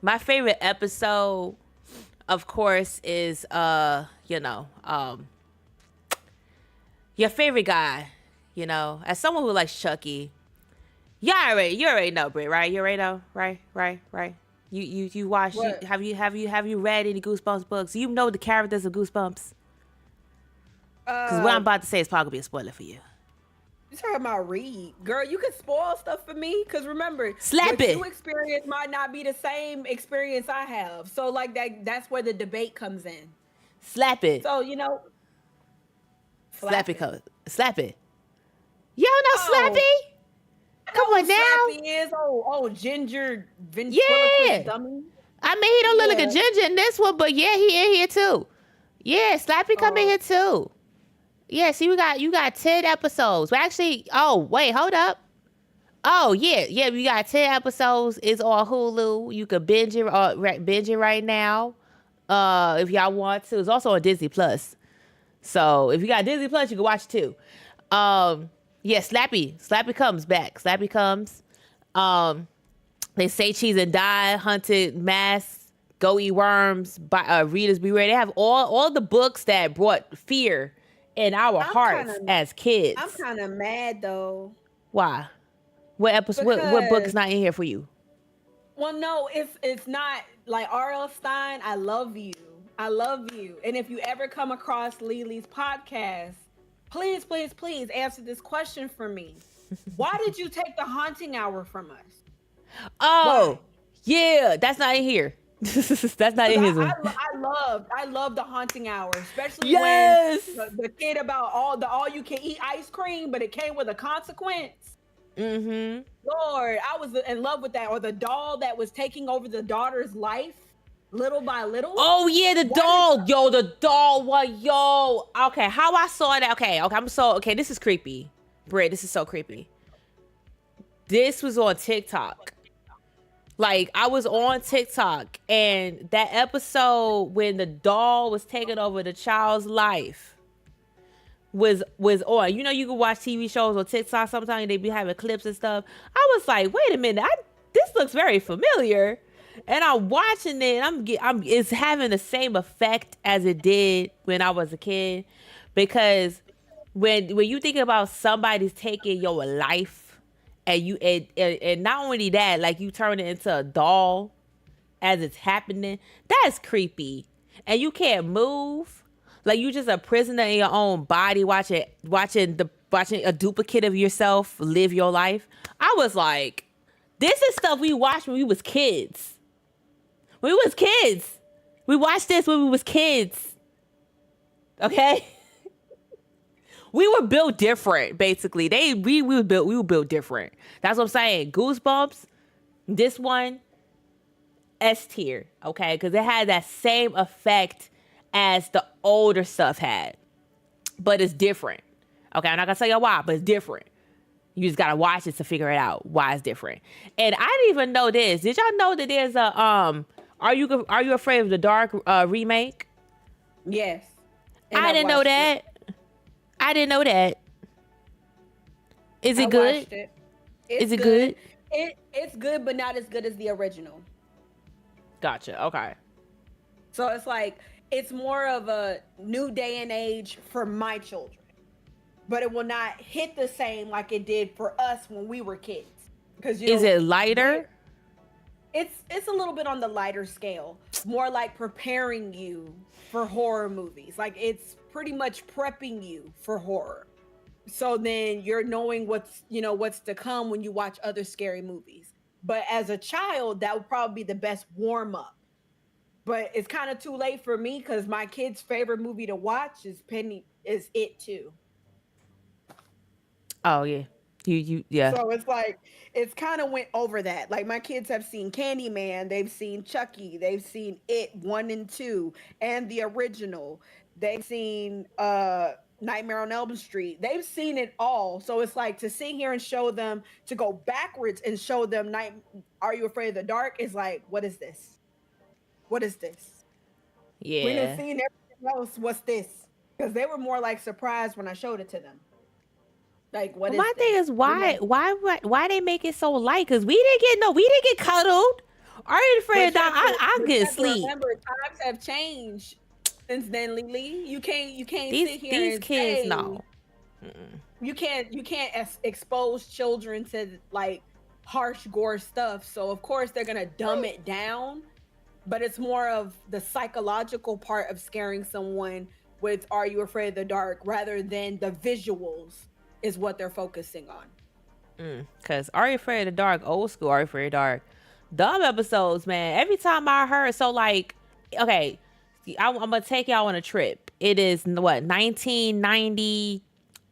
my favorite episode, of course, is your favorite guy, as someone who likes Chucky. You already know, Britt, right? You already know, right? You watched? Have you read any Goosebumps books? You know the characters of Goosebumps? Because what I'm about to say is probably gonna be a spoiler for you. You talking about read, girl? You can spoil stuff for me because remember, what you experience might not be the same experience I have. So like that's where the debate comes in. Slap it. So slap it. You don't know Slappy? Come on now. Slappy is ginger. Yeah. Dummy. I mean, he don't look like a ginger in this one, but yeah, he in here too. Yeah, Slappy come in here too. Yeah, see, you got 10 episodes. Well, actually, wait, hold up. Oh, yeah, we got 10 episodes. It's on Hulu. You can binge it right now, if y'all want to. It's also on Disney Plus. So if you got Disney Plus, you can watch it too. Yeah, Slappy comes back. Slappy comes. They say cheese and die, Haunted Mask, Go Eat Worms, Readers Beware. They have all the books that brought fear in our hearts as kids. I'm kind of mad though. Why? What episode? What book is not in here for you? Well, no, it's not like R.L. Stine. I love you, and if you ever come across Lily's podcast, please answer this question for me. Why did you take the haunting hour from us? Oh, yeah, that's not in here. That's not in his one. I love the haunting hour, especially Yes. when the kid about all you can eat ice cream, but it came with a consequence. Mm-hmm. Lord, I was in love with that. Or the doll that was taking over the daughter's life little by little. Oh yeah, the doll. The doll. What? Yo. Okay, how I saw that. Okay. This is creepy. Britt, this is so creepy. This was on TikTok. Like, I was on TikTok, and that episode when the doll was taking over the child's life was on. You know, you can watch TV shows on TikTok sometimes, they be having clips and stuff. I was like, wait a minute, this looks very familiar. And I'm watching it, and it's having the same effect as it did when I was a kid. Because when you think about somebody's taking your life, and not only that, like, you turn it into a doll as it's happening, that's creepy. And you can't move. Like, you just a prisoner in your own body watching a duplicate of yourself live your life. I was like, this is stuff we watched when we was kids. We watched this when we was kids. Okay? We were built different, basically. We were built different. That's what I'm saying. Goosebumps, this one, S tier, okay? Because it had that same effect as the older stuff had. But it's different. Okay, I'm not gonna tell you why, but it's different. You just gotta watch it to figure it out why it's different. And I didn't even know this. Did y'all know that there's a Are You Afraid of the Dark remake? Yes. I didn't know that. I didn't know that. Is it good? Is it good? It's good, but not as good as the original. Gotcha. Okay. So it's like, it's more of a new day and age for my children, but it will not hit the same like it did for us when we were kids. Because is it lighter? It's a little bit on the lighter scale, more like preparing you for horror movies. Like, it's pretty much prepping you for horror. So then you're knowing what's to come when you watch other scary movies. But as a child, that would probably be the best warm up. But it's kind of too late for me because my kid's favorite movie to watch is It Too. Oh yeah. Yeah. So it's like, it's kind of went over that. Like, my kids have seen Candyman, they've seen Chucky, they've seen It 1 and 2 and the original. They've seen Nightmare on Elm Street. They've seen it all. So it's like, to sit here and show them, to go backwards and show them Are You Afraid of the Dark is like, what is this? What is this? Yeah. We done seen everything else. What's this? Because they were more like surprised when I showed it to them. Like, what is my this? thing is, why they make it so light? Because we didn't get cuddled. Are you afraid of that? I'm getting sleep. Remember, times have changed since then, Lily. You can't sit here these and kids say, no. You can't expose children to like harsh gore stuff. So of course they're gonna dumb it down. But it's more of the psychological part of scaring someone with Are You Afraid of the Dark rather than the visuals is what they're focusing on. Because Are You Afraid of the Dark, old school Are You Afraid of the Dark, dumb episodes, man. Every time I heard, so like, okay, I'm gonna take y'all on a trip. It is what, 1999,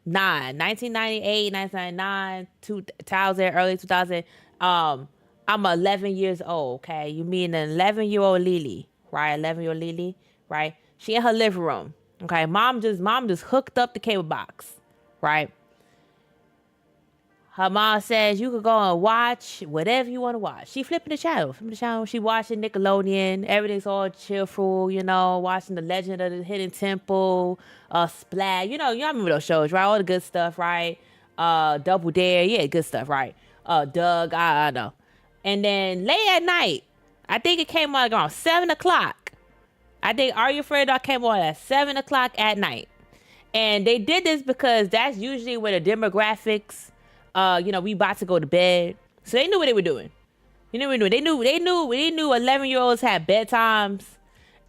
1998, 1999, 2000, early 2000. I'm 11 years old. Okay, you mean an 11-year-old Lily, right? 11-year-old Lily, right? She in her living room. Okay, mom just hooked up the cable box, right? Her mom says you could go and watch whatever you want to watch. She flipping the channel. She watching Nickelodeon. Everything's all cheerful, watching The Legend of the Hidden Temple, Splat. Y'all remember those shows, right? All the good stuff, right? Double Dare. Yeah, good stuff, right? Doug, I know. And then late at night, I think it came on around 7 o'clock. I think Are You Afraid of the Dark came on at 7 o'clock at night. And they did this because that's usually where the demographics, we about to go to bed. So they knew what they were doing. They knew 11-year-olds had bedtimes,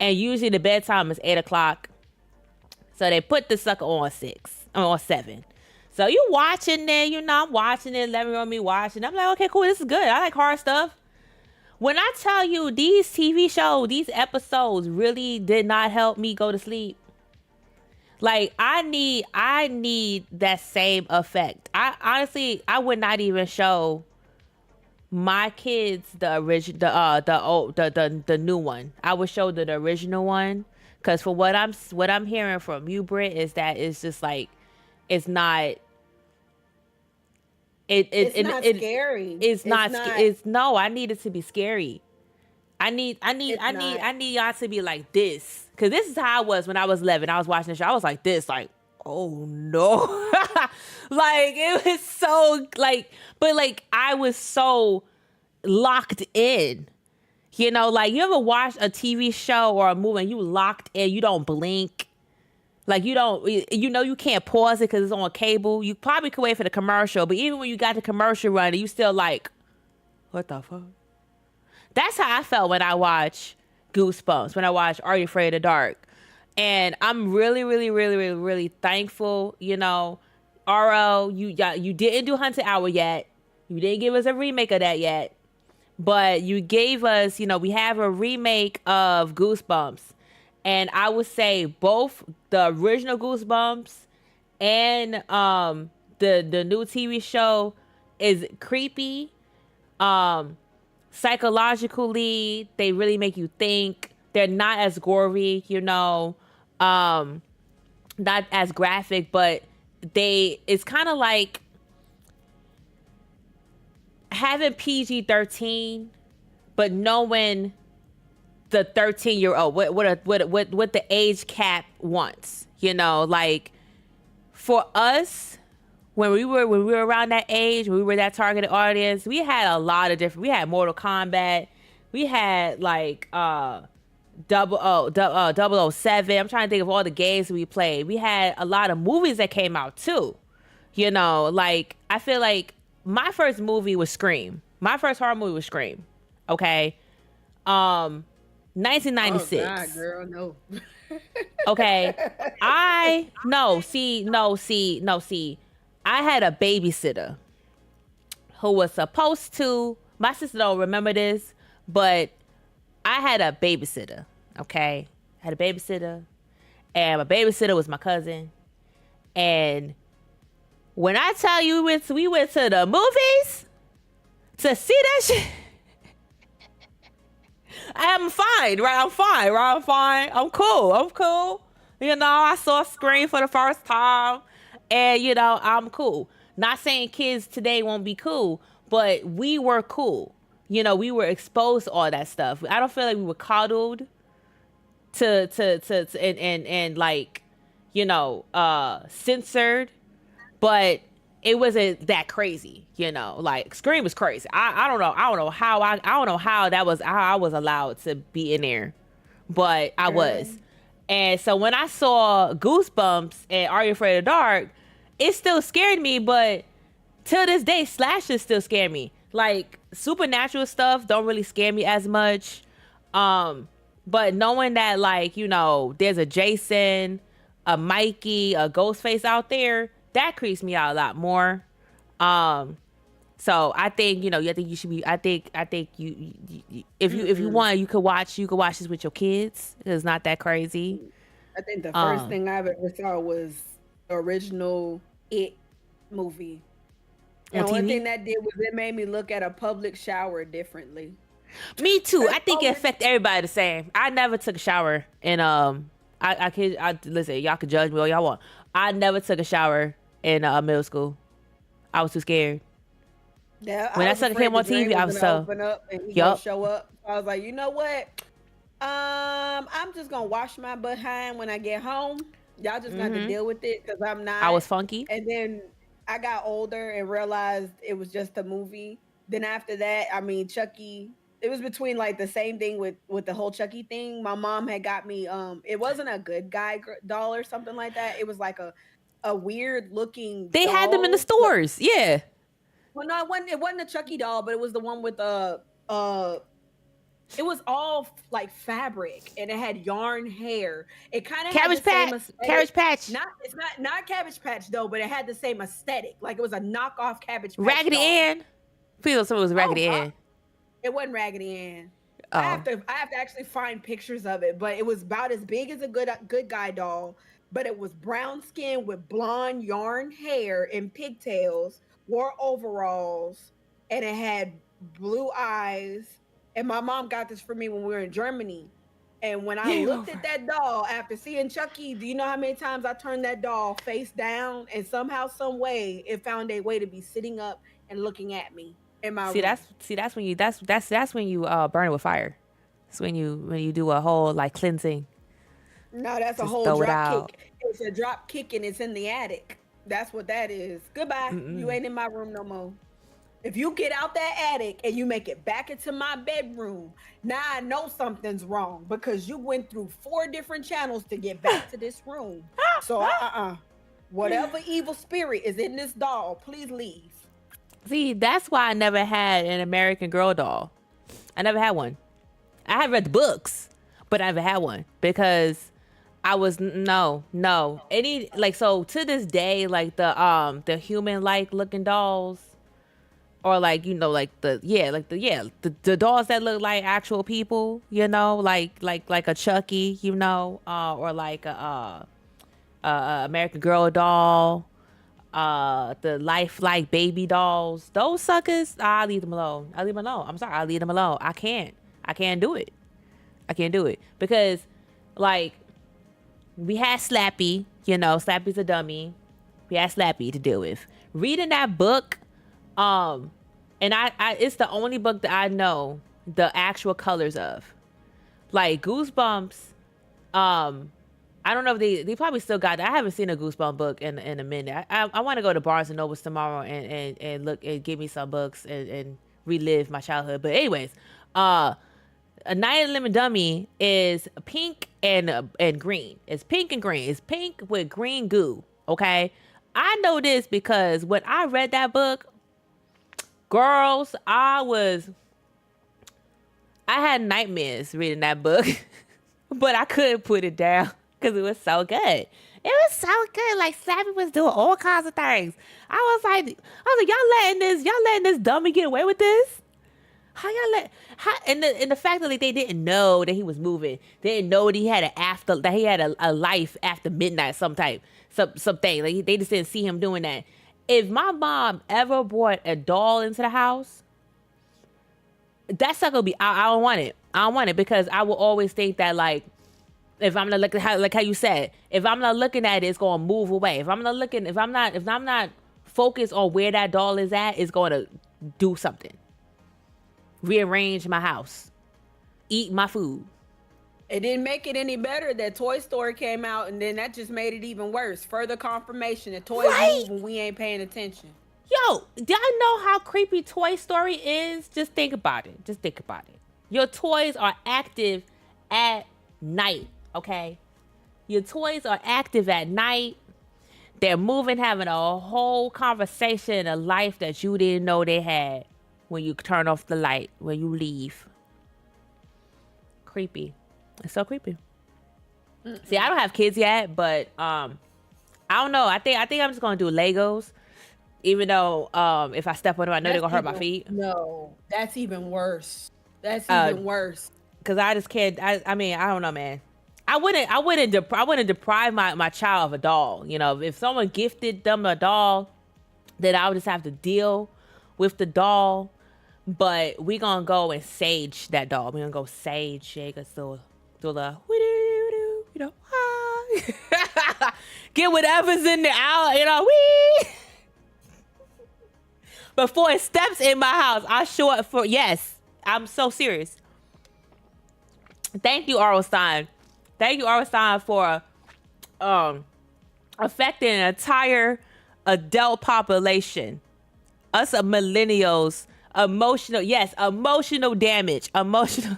and usually the bedtime is 8 o'clock. So they put the sucker on 7. So you watching there, I'm watching it, 11-year-old me watching. I'm like, okay, cool, this is good. I like horror stuff. when I tell you these TV shows, these episodes really did not help me go to sleep. Like I need that same effect. I honestly I would not even show my kids the original the new one. I would show the original one because for what I'm hearing from you, Britt, is that it's just like it's not. It's not scary. It's not. It's no. I need it to be scary. I need y'all to be like this. Cause this is how I was when I was 11. I was watching the show. I was like this, like, oh no. Like it was so like, but like I was so locked in. You know, like you ever watch a TV show or a movie and you locked in, you don't blink. Like you don't, you know, you can't pause it because it's on cable. You probably could wait for the commercial, but even when you got the commercial running, you still like, what the fuck? That's how I felt when I watched Goosebumps, when I watched Are You Afraid of the Dark? And I'm really, really, really, really, really thankful, you know, RO, you didn't do Haunted Hour yet. You didn't give us a remake of that yet. But you gave us, you know, we have a remake of Goosebumps. And I would say both the original Goosebumps and the new TV show is creepy. Psychologically, they really make you think. They're not as gory, you know, not as graphic, but it's kind of like having PG-13, but knowing the 13-year-old what the age cap wants, you know, like for us when we were around that age, when we were that targeted audience, we had a lot of different. We had Mortal Kombat, we had like 007. I'm trying to think of all the games we played. We had a lot of movies that came out too, you know, like I feel like my first movie was Scream. My first horror movie was Scream. Okay. 1996. Oh God, girl, no. Okay. See. I had a babysitter who was supposed to, my sister don't remember this, but I had a babysitter. Okay. I had a babysitter, and my babysitter was my cousin. And when I tell you we went to the movies to see that shit, I'm fine, right? I'm cool. You know, I saw Scream for the first time, and you know, I'm cool. Not saying kids today won't be cool, but we were cool. You know, we were exposed to all that stuff. I don't feel like we were coddled and like, you know, censored, but it wasn't that crazy, you know. Like Scream was crazy. I don't know how I was allowed to be in there, but I was. And so when I saw Goosebumps and Are You Afraid of the Dark, it still scared me, but till this day, slashers still scare me. Like supernatural stuff don't really scare me as much. But knowing that, like, you know, there's a Jason, a Mikey, a Ghostface out there, that creeps me out a lot more. So I think, you know, I think you should be. I think you if you want, you could watch this with your kids. It's not that crazy. I think the first thing I ever saw was the original It movie. And the only thing that did was it made me look at a public shower differently. Me too. I think it affected everybody the same. I never took a shower, and I listen. Y'all can judge me all y'all want. I never took a shower in middle school. I was too scared. Yeah, when that sucker came on TV, I was so. Open up and he gonna show up. So I was like, you know what? I'm just gonna wash my behind when I get home. Y'all just got to deal with it because I'm not. I was funky. And then I got older and realized it was just a movie. Then after that, I mean, Chucky. It was between like the same thing with the whole Chucky thing. My mom had got me. It wasn't a good guy doll or something like that. It was like a weird looking. They doll. had them in the stores. Yeah. Well, no, it wasn't a Chucky doll, but it was the one with it was all like fabric and it had yarn hair. It kind of Cabbage Patch. It's not Cabbage Patch though, but it had the same aesthetic. Like it was a knockoff Cabbage Patch. Raggedy doll. Ann. Feel something was Raggedy Ann. It wasn't Raggedy Ann. Oh, I have to actually find pictures of it, but it was about as big as a good guy doll, but it was brown skin with blonde yarn hair and pigtails, wore overalls, and it had blue eyes. And my mom got this for me when we were in Germany. And when I game looked at over. that doll after seeing Chucky, do you know how many times I turned that doll face down and somehow, some way, it found a way to be sitting up and looking at me in my room? That's when you that's when you burn it with fire. It's when you do a whole like cleansing. No, that's a Just whole throw it drop out. kick. It's a drop kick and it's in the attic. That's what that is. Goodbye. You Mm-mm. ain't in my room no more. If you get out that attic and you make it back into my bedroom, now I know something's wrong because you went through 4 different channels to get back to this room. So, whatever evil spirit is in this doll, please leave. See, that's why I never had an American Girl doll. I never had one. I have read the books, but I never had one because I was no any like so to this day like the human like looking dolls or like you know like the dolls that look like actual people, you know, like a Chucky, you know, or like a American Girl doll, the lifelike baby dolls, those suckers, I leave them alone. I leave them alone. I'm sorry, I leave them alone. I can't do it. I can't do it because like we had Slappy, you know, Slappy's a dummy. We had Slappy to deal with. Reading that book, and I it's the only book that I know the actual colors of. Like Goosebumps, I don't know if they probably still got it. I haven't seen a Goosebump book in a minute. I want to go to Barnes and Nobles tomorrow and look and give me some books and relive my childhood. But anyways, a Night of the Living Dummy is pink and green. It's pink and green. It's pink with green goo. Okay, I know this because when I read that book, girls, I had nightmares reading that book, but I couldn't put it down because it was so good. It was so good. Like Savvy was doing all kinds of things. I was like, y'all letting this dummy get away with this? How y'all let? How and the fact that like, they didn't know that he was moving, they didn't know that he had a life after midnight, something. Like they just didn't see him doing that. If my mom ever brought a doll into the house, that's not gonna be. I don't want it. I don't want it because I will always think that like if I'm not looking how you said, if I'm not looking at it, it's gonna move away. If I'm not focused on where that doll is at, it's gonna do something. Rearrange my house, eat my food. It didn't make it any better that Toy Story came out, and then that just made it even worse. Further confirmation that toys Right? move when we ain't paying attention. Yo, do y'all know how creepy Toy Story is? Just think about it. Just think about it. Your toys are active at night, okay? Your toys are active at night. They're moving, having a whole conversation, a life that you didn't know they had when you turn off the light, when you leave. Creepy. It's so creepy. See, I don't have kids yet, but I don't know. I think I'm just gonna do Legos, even though if I step on them, I know they're gonna hurt my feet. No, that's even worse. That's even worse. Cause I just can't. I mean, I don't know, man. I wouldn't deprive my child of a doll. You know, if someone gifted them a doll, then I would just have to deal with the doll. But we gonna go and sage that doll. We gonna go sage, shake us do the you know, get whatever's in the out, you know, wee. Before it steps in my house, I show it for yes. I'm so serious. Thank you, Arlstein. Thank you, Arlstein, for affecting an entire adult population. Us millennials. Emotional damage. Emotional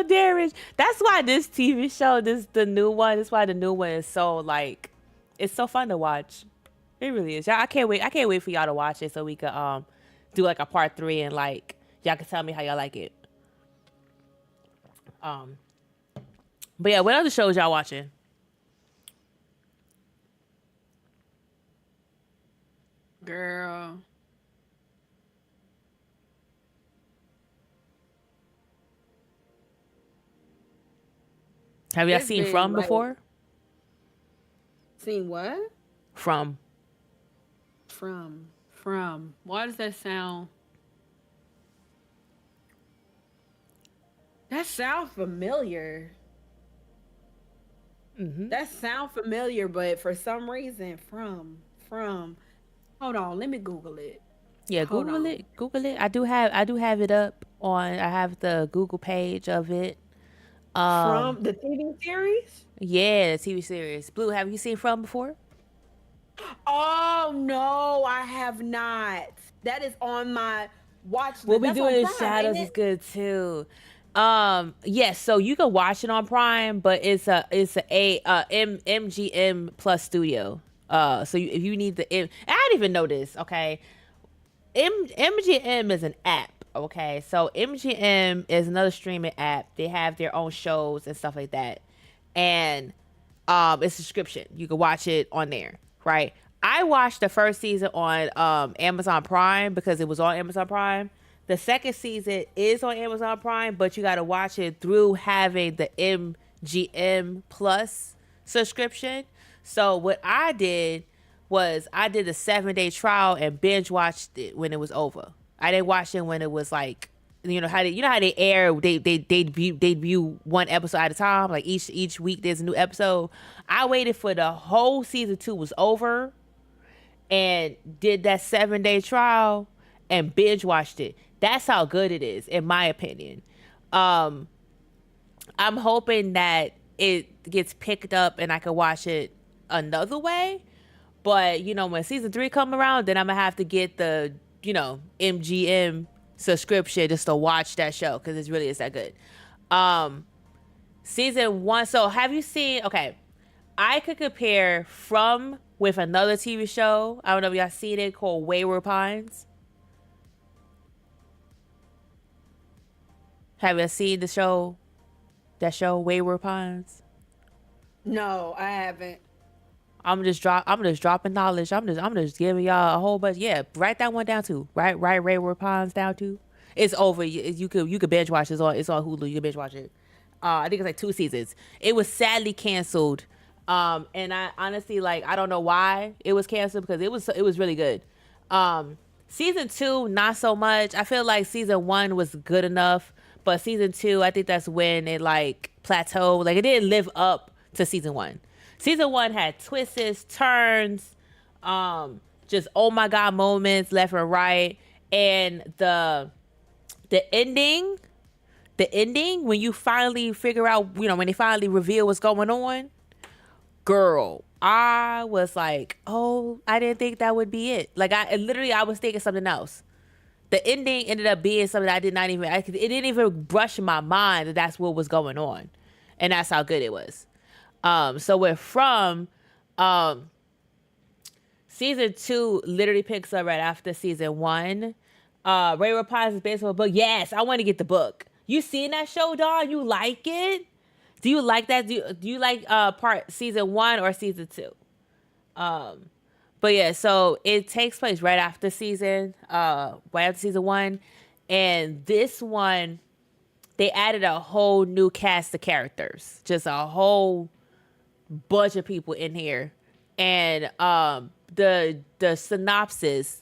damage. That's why this TV show, the new one, that's why the new one is so like, it's so fun to watch. It really is. I can't wait for y'all to watch it so we could do like a part 3 and like y'all can tell me how y'all like it. But yeah, what other shows y'all watching? Girl. Have y'all It's seen been From like before? seen what? From. From. Why does that sound? That sounds familiar. Mm-hmm. That sound familiar, but for some reason, from. Hold on, let me Google it. Yeah, Hold Google on. it. Google it. I do have it up on. I have the Google page of it. Um, From the TV series? yeah, the TV series. Blue, have you seen From before? Oh no, I have not. That is on my watch What list. we That's do on in Prime, ain't Shadows is it? good too. Yes, so you can watch it on Prime, but it's a MGM Plus Studio. If you need I didn't even know this. Okay, MGM is an app. Okay, so MGM is another streaming app. They have their own shows and stuff like that, and it's a subscription. You can watch it on there, right? I watched the first season on Amazon Prime because it was on Amazon Prime. The second season is on Amazon Prime, but you got to watch it through having the MGM Plus subscription. So what I did was I did a 7-day trial and binge watched it when it was over. I didn't watch it when it was like, how they air, they view one episode at a time, like each week there's a new episode. I waited for the whole season 2 was over and did that 7-day trial and binge watched it. That's how good it is, in my opinion. I'm hoping that it gets picked up and I can watch it another way. But when season 3 come around, then I'm gonna have to get the MGM subscription just to watch that show because it really is that good. Season 1. So have you seen? Okay, I could compare From with another TV show. I don't know if y'all seen it, called Wayward Pines. Have you seen the show? That show, Wayward Pines. No, I haven't. I'm just dropping knowledge. I'm just giving y'all a whole bunch. Yeah, write that one down too. Write Wayward Pines down too. It's over. You could binge watch it. It's on Hulu. You can binge watch it. I think it's like 2 seasons. It was sadly canceled. And I honestly, I don't know why it was canceled because it was really good. Season 2 not so much. I feel like season 1 was good enough, but season 2 I think that's when it plateaued. It didn't live up to season 1. Season 1 had twists, turns, just oh my god moments left and right, and the ending when you finally figure out, when they finally reveal what's going on, girl, I was like, oh, I didn't think that would be it. I was thinking something else. The ending ended up being something I did not even. It didn't even brush my mind that that's what was going on, and that's how good it was. So we're From, season 2 literally picks up right after season 1. Wayward Pines is based on a book. Yes, I want to get the book. You seen that show, dog? You like it? Do you like that? Do you like part season 1 or season 2? But yeah, so it takes place right after season 1, and this one they added a whole new cast of characters, just a whole bunch of people in here, and the synopsis,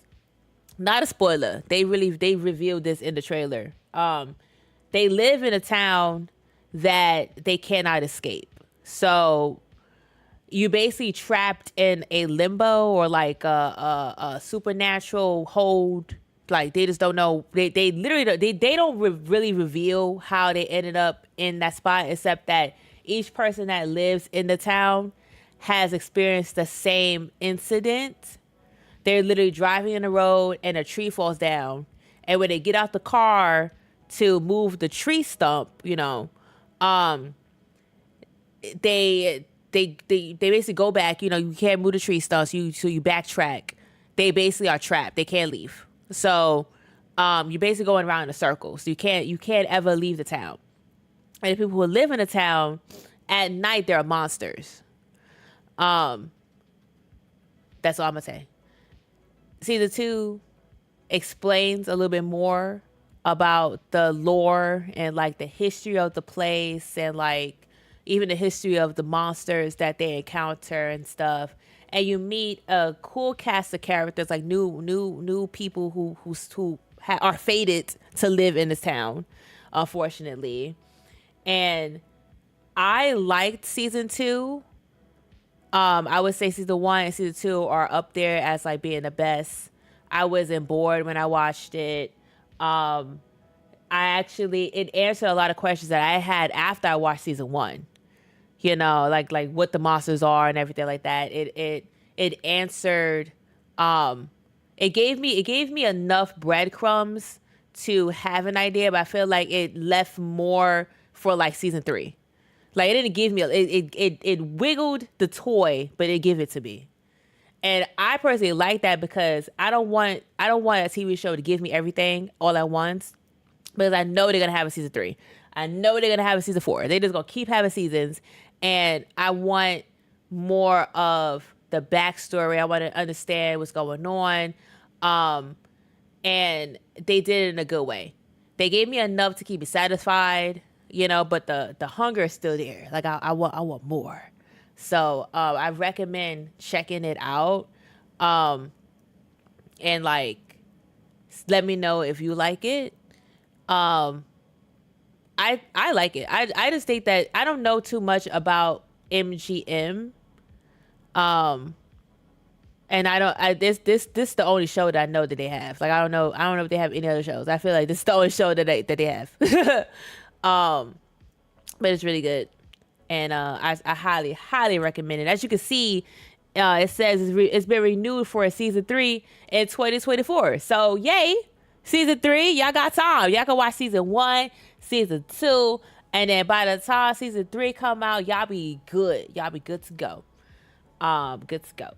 not a spoiler, they revealed this in the trailer. They live in a town that they cannot escape, so you basically trapped in a limbo or a supernatural hold. They just don't know. They literally they don't really reveal how they ended up in that spot, except that each person that lives in the town has experienced the same incident. They're literally driving in the road and a tree falls down, and when they get out the car to move the tree stump, they basically go back. You can't move the tree stump, so you backtrack. They basically are trapped. They can't leave. So you're basically going around in a circle. So you can't ever leave the town. And the people who live in the town at night, they're monsters. That's all I'm gonna say. Season 2 explains a little bit more about the lore and the history of the place, and even the history of the monsters that they encounter and stuff. And you meet a cool cast of characters, like new people who are fated to live in this town, unfortunately. And I liked season 2. I would say season 1 and season 2 are up there as like being the best. I wasn't bored when I watched it. It answered a lot of questions that I had after I watched season 1. You know, like what the monsters are and everything like that. It answered. It gave me enough breadcrumbs to have an idea, but I feel like it left more for like season 3. Like it didn't give me it wiggled the toy, but it gave it to me. And I personally like that because I don't want a TV show to give me everything all at once, because I know they're gonna have a season 3. I know they're gonna have a season 4. They just gonna keep having seasons, and I want more of the backstory. I want to understand what's going on, and they did it in a good way. They gave me enough to keep me satisfied, you know, but the hunger is still there. Like I want more. So I recommend checking it out, and like let me know if you like it. I like it. I just think that I don't know too much about MGM, and this is the only show that I know that they have. Like I don't know if they have any other shows. I feel like this is the only show that they have. But it's really good. And I highly recommend it. As you can see, it says it's been renewed for a season 3 in 2024. So yay, season 3, y'all got time. Y'all can watch season 1, season 2, and then by the time season 3 come out, y'all be good. Y'all be good to go. Good to go.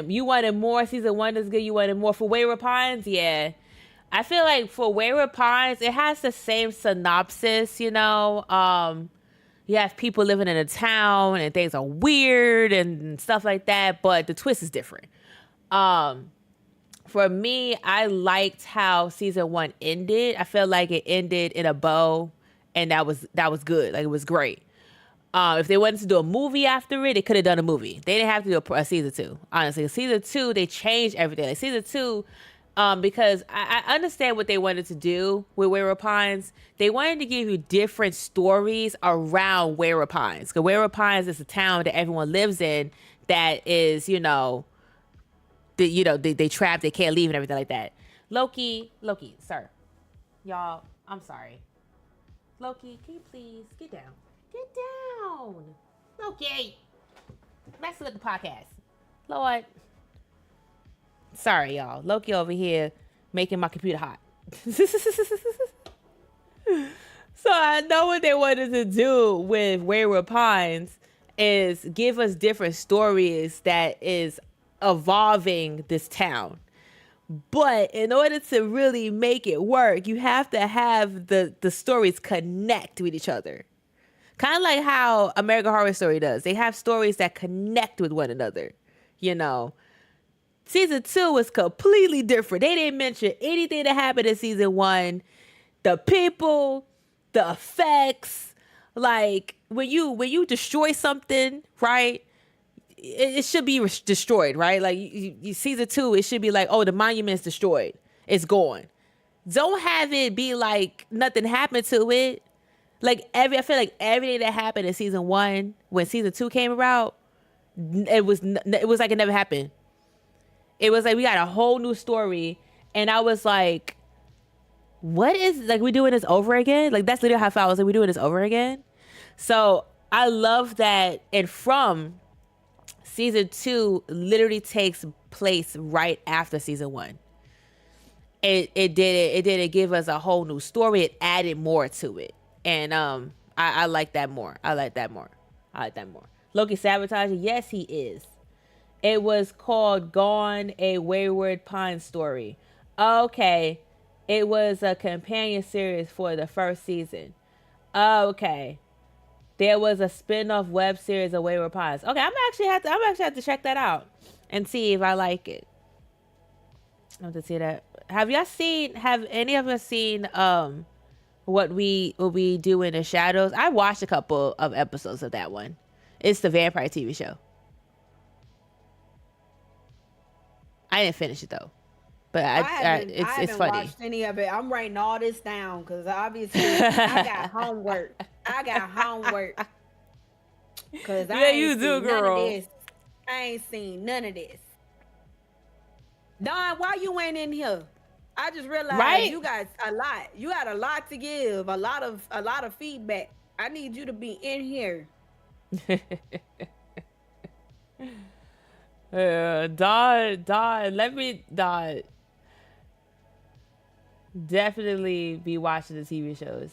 You wanted more. Season 1 is good. You wanted more for Wayward Pines, yeah. I feel like for Wayward Pines, it has the same synopsis, you know. You have people living in a town and things are weird and stuff like that, but the twist is different. For me, I liked how season 1 ended. I felt like it ended in a bow, and that was good. Like it was great. If they wanted to do a movie after it, they could have done a movie. They didn't have to do a season 2. Honestly, season 2 they changed everything. Like season 2. Because I understand what they wanted to do with Wayward Pines. They wanted to give you different stories around Wayward Pines. Because Wayward Pines is a town that everyone lives in that is, they trapped, they can't leave and everything like that. Loki, sir. Y'all, I'm sorry. Loki, can you please get down? Get down. Loki. Let's look at the podcast. Lord. Sorry, y'all. Loki over here making my computer hot. So I know what they wanted to do with Wayward Pines is give us different stories that is evolving this town. But in order to really make it work, you have to have the stories connect with each other. Kind of like how American Horror Story does. They have stories that connect with one another, you know. Season 2 was completely different. They didn't mention anything that happened in season 1. The people, the effects, like when you destroy something, right? It should be destroyed, right? Like you season 2, it should be like, oh, the monument's destroyed, it's gone. Don't have it be like nothing happened to it. Like I feel like everything that happened in season 1, when season 2 came about, it was like it never happened. It was like we got a whole new story, and I was like, what is, like, we doing this over again? Like, that's literally how I felt. I was like, we doing this over again? So I love that. And from season 2 literally takes place right after season 1. It didn't give us a whole new story. It added more to it. And I like that more. I like that more. Loki sabotaging? Yes, he is. It was called Gone, a Wayward Pine Story. Okay. It was a companion series for the first season. Okay. There was a spin-off web series of Wayward Pines. Okay, I'm actually have to check that out and see if I like it. I have to see that. Have any of us seen what we do in the shadows. I watched a couple of episodes of that one. It's the vampire TV show. I didn't finish it though, but I it's haven't funny. watched any of it. I'm writing all this down because obviously I got homework. Because I ain't seen none of this. I ain't seen none of this. Don, why you ain't in here? I just realized you got a lot. You got a lot to give. A lot of feedback. I need you to be in here. Don, let me definitely be watching the TV shows.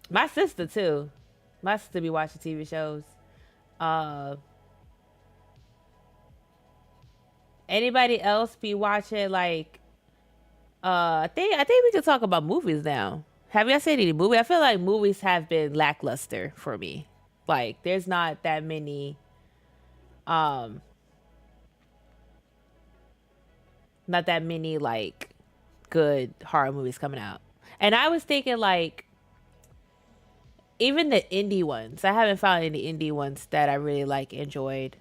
My sister too. My sister be watching TV shows. Anybody else be watching like? I think we could talk about movies now. Have y'all seen any movie? I feel like movies have been lackluster for me. Like, there's not that many. Not that many like good horror movies coming out. And I was thinking like even the indie ones. I haven't found any indie ones that I really like enjoyed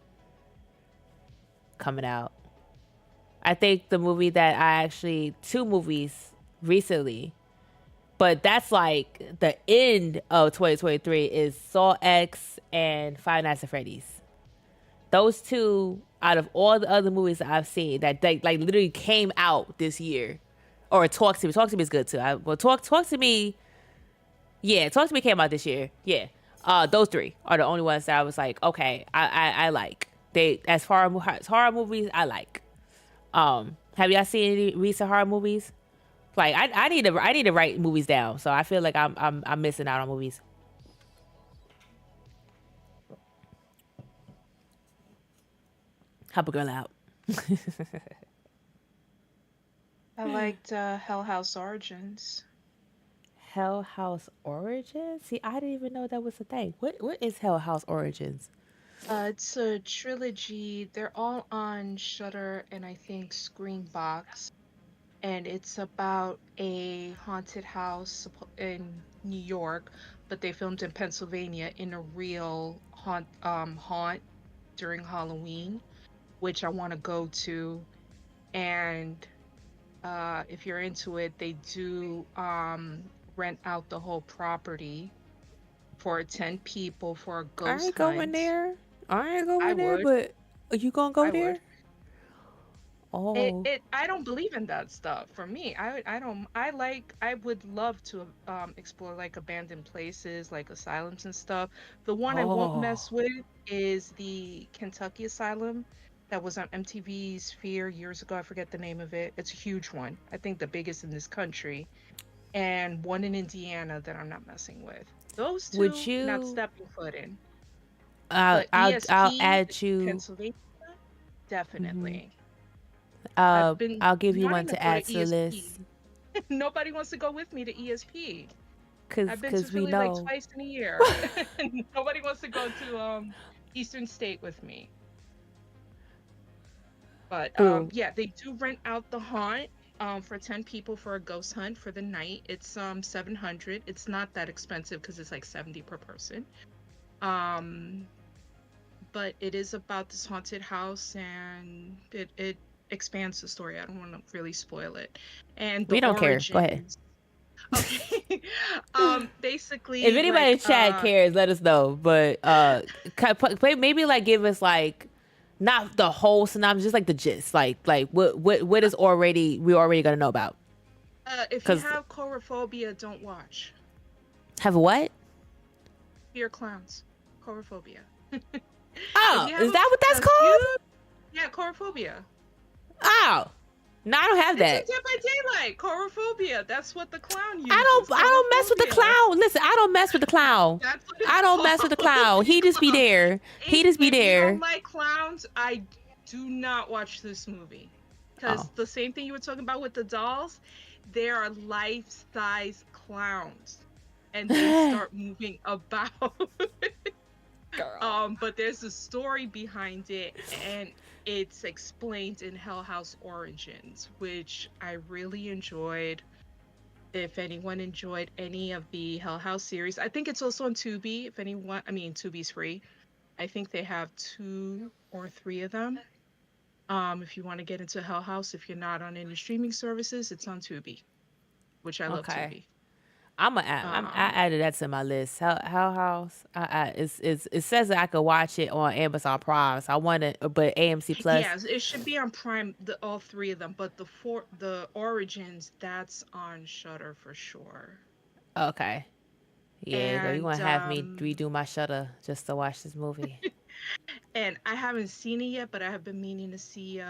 coming out. I think the movie that I actually 2 movies recently, but that's like the end of 2023 is Saw X and Five Nights at Freddy's. Those 2 out of all the other movies that I've seen that like literally came out this year, or Talk to Me. Talk to Me is good too. Talk to Me. Yeah, Talk to Me came out this year. Yeah, those 3 are the only ones that I was like, okay, I like. They as far as horror movies, I like. Have y'all seen any recent horror movies? Like I need to write movies down. So I feel like I'm missing out on movies. Help a girl out. I liked Hell House Origins. Hell House Origins? See, I didn't even know that was a thing. What is Hell House Origins? It's a trilogy. They're all on Shudder and I think Screenbox. And it's about a haunted house in New York, but they filmed in Pennsylvania in a real haunt during Halloween, which I want to go to. And if you're into it, they do rent out the whole property for 10 people for a ghost hunt. I ain't going there. But are you gonna go there? Oh. I don't believe in that stuff. For me, I would love to explore like abandoned places, like asylums and stuff. The one I won't mess with is the Kentucky Asylum that was on MTV Sphere years ago. I forget the name of it. It's a huge one. I think the biggest in this country. And one in Indiana that I'm not messing with. Those 2 not stepping foot in. I'll add you. Pennsylvania, definitely. I'll give you one to add to the list. Nobody wants to go with me to ESP. I've been to we Philly know. like twice in a year. Nobody wants to go to Eastern State with me. But yeah, they do rent out the haunt for 10 people for a ghost hunt for the night. It's $700. It's not that expensive because it's like $70 per person. But it is about this haunted house, and it expands the story. I don't want to really spoil it. And we don't care. Go ahead. Okay. Basically, if anybody in chat cares, let us know. But maybe like give us like not the whole synopsis, just like the gist. Like what is we already gonna know about. If you have coulrophobia, don't watch. Have what? Fear clowns. Coulrophobia. Oh, is that what that's called? Yeah, coulrophobia. Oh, no, I don't have that. It's Dead by Daylight. Coulrophobia. That's what the clown uses. I don't mess with the clown. Listen, I don't mess with the clown. I don't mess with the clown. He just be there. If you don't like clowns, I do not watch this movie. Because the same thing you were talking about with the dolls, there are life-size clowns. And they start moving about. Girl. But there's a story behind it, and it's explained in Hell House Origins, which I really enjoyed. If anyone enjoyed any of the Hell House series, I think it's also on Tubi. If anyone, I mean, Tubi's free. I think they have 2 or 3 of them. If you want to get into Hell House, if you're not on any streaming services, it's on Tubi, which I love Okay. Tubi. I Um, added that to my list. Hell House. It says that I could watch it on Amazon Prime. So I want to, but AMC Plus. yes, it should be on Prime, all 3 of them, but the Origins, that's on Shudder for sure. Okay. Yeah, girl, you And gonna have me redo my Shudder just to watch this movie. and I haven't seen it yet, but I have been meaning to see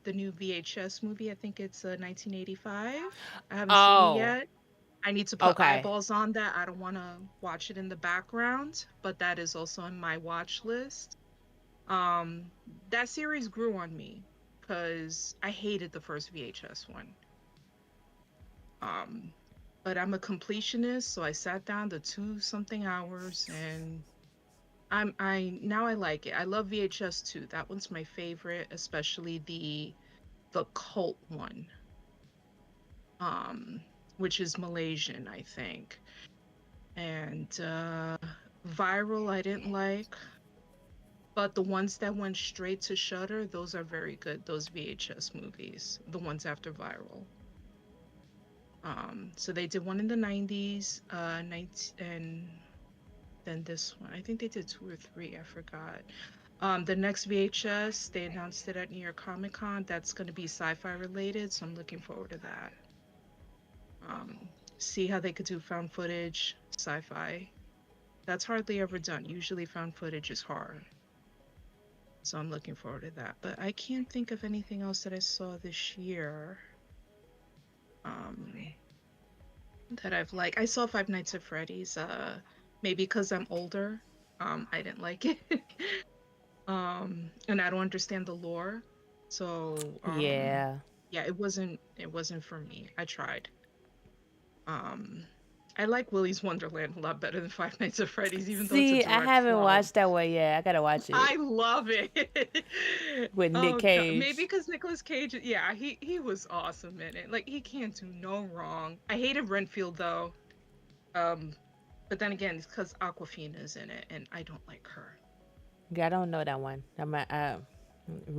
the new VHS movie. I think it's 1985. I haven't seen it Oh, yet. I need to put okay. eyeballs on that. I don't want to watch it in the background, but that is also on my watch list. Um, that series grew on me because I hated the first VHS one. Um, but I'm a completionist, so I sat down the 2 something hours, and now I like it. I love VHS 2. That one's my favorite, especially the cult one. Um, which is Malaysian, I think. And Viral I didn't like, but the ones that went straight to Shudder, those are very good. Those VHS movies, the ones after Viral. So they did one in the 90s, and then this one. I think they did 2 or 3. I forgot. The next VHS, they announced it at New York Comic Con. That's going to be SyFy related, so I'm looking forward to that. See how they could do found footage, SyFy. That's hardly ever done. Usually found footage is hard. So I'm looking forward to that. But I can't think of anything else that I saw this year. That I've liked. I saw Five Nights at Freddy's. Maybe because I'm older. I didn't like it. And I don't understand the lore. So Yeah. yeah, it wasn't for me. I tried. I like Willy's Wonderland a lot better than Five Nights at Freddy's, even though it's a See, I direct haven't clone. watched that one yet. I gotta watch it I love it. with Nick Oh God, maybe Cage. because Nicolas Cage, yeah, he was awesome in it. Like he can't do no wrong. I hated Renfield though, but then again, it's because Aquafina is in it, and I don't like her. Yeah, I don't know that one.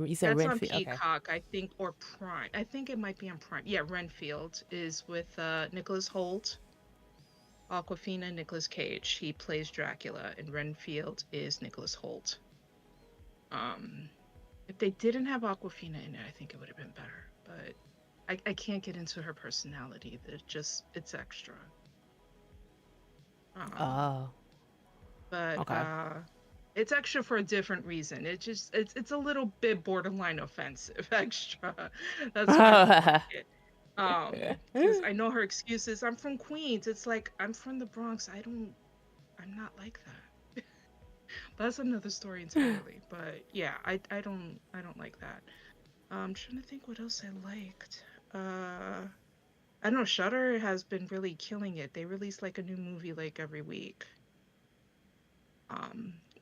You said That's on Renfield. Okay. Peacock, I think, or Prime. I think it might be on Prime. Yeah, Renfield is with Nicholas Hoult, Aquafina, Nicolas Cage. He plays Dracula, and Renfield is Nicholas Hoult. If they didn't have Aquafina in it, I think it would have been better. But I can't get into her personality. It's extra. Oh, But okay. it's extra for a different reason. It's a little bit borderline offensive extra. That's why I don't like it. Because I know her excuses. I'm from Queens. It's like I'm from the Bronx. I'm not like that. That's another story entirely. But yeah, I don't like that. I'm trying to think what else I liked. I don't know, Shudder has been really killing it. They release like a new movie like every week.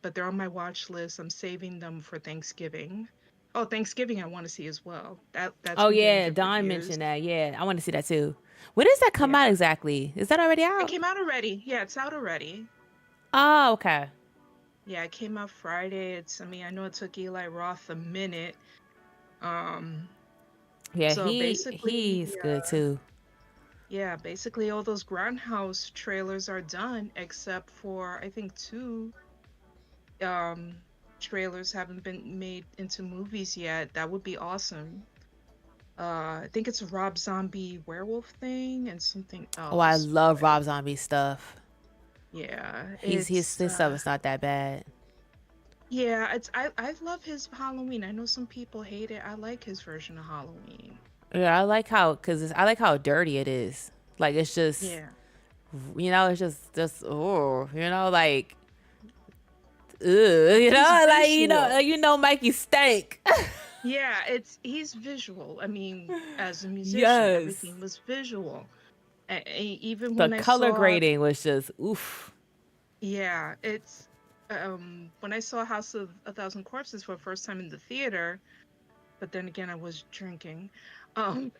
But they're on my watch list. I'm saving them for Thanksgiving. Oh, Thanksgiving I want to see as well. That's Oh been getting yeah, good Dawn reviews. mentioned that. Yeah, I want to see that too. When does that come Yeah. out exactly? Is that already It out? came out already. Yeah, it's out already. Oh, okay. Yeah, it came out Friday. I know it took Eli Roth a minute. Yeah, So basically, he's good too. yeah, basically all those Grindhouse trailers are done except for I think 2 trailers haven't been made into movies yet. That would be awesome. I think it's a Rob Zombie werewolf thing and something Oh, I else. love But Rob Zombie stuff. yeah, His stuff is not that bad. yeah, I love his Halloween. I know some people hate it. I like his version of Halloween. Yeah, I like how dirty it is. Like it's just, Yeah. it's just like, ugh, like Visual. Mikey stank. Yeah, he's visual. I mean, as a musician, Yes. everything was visual. Even The when I color saw, grading was just oof. yeah, when I saw House of a Thousand Corpses for the first time in the theater, but then again I was drinking. Um,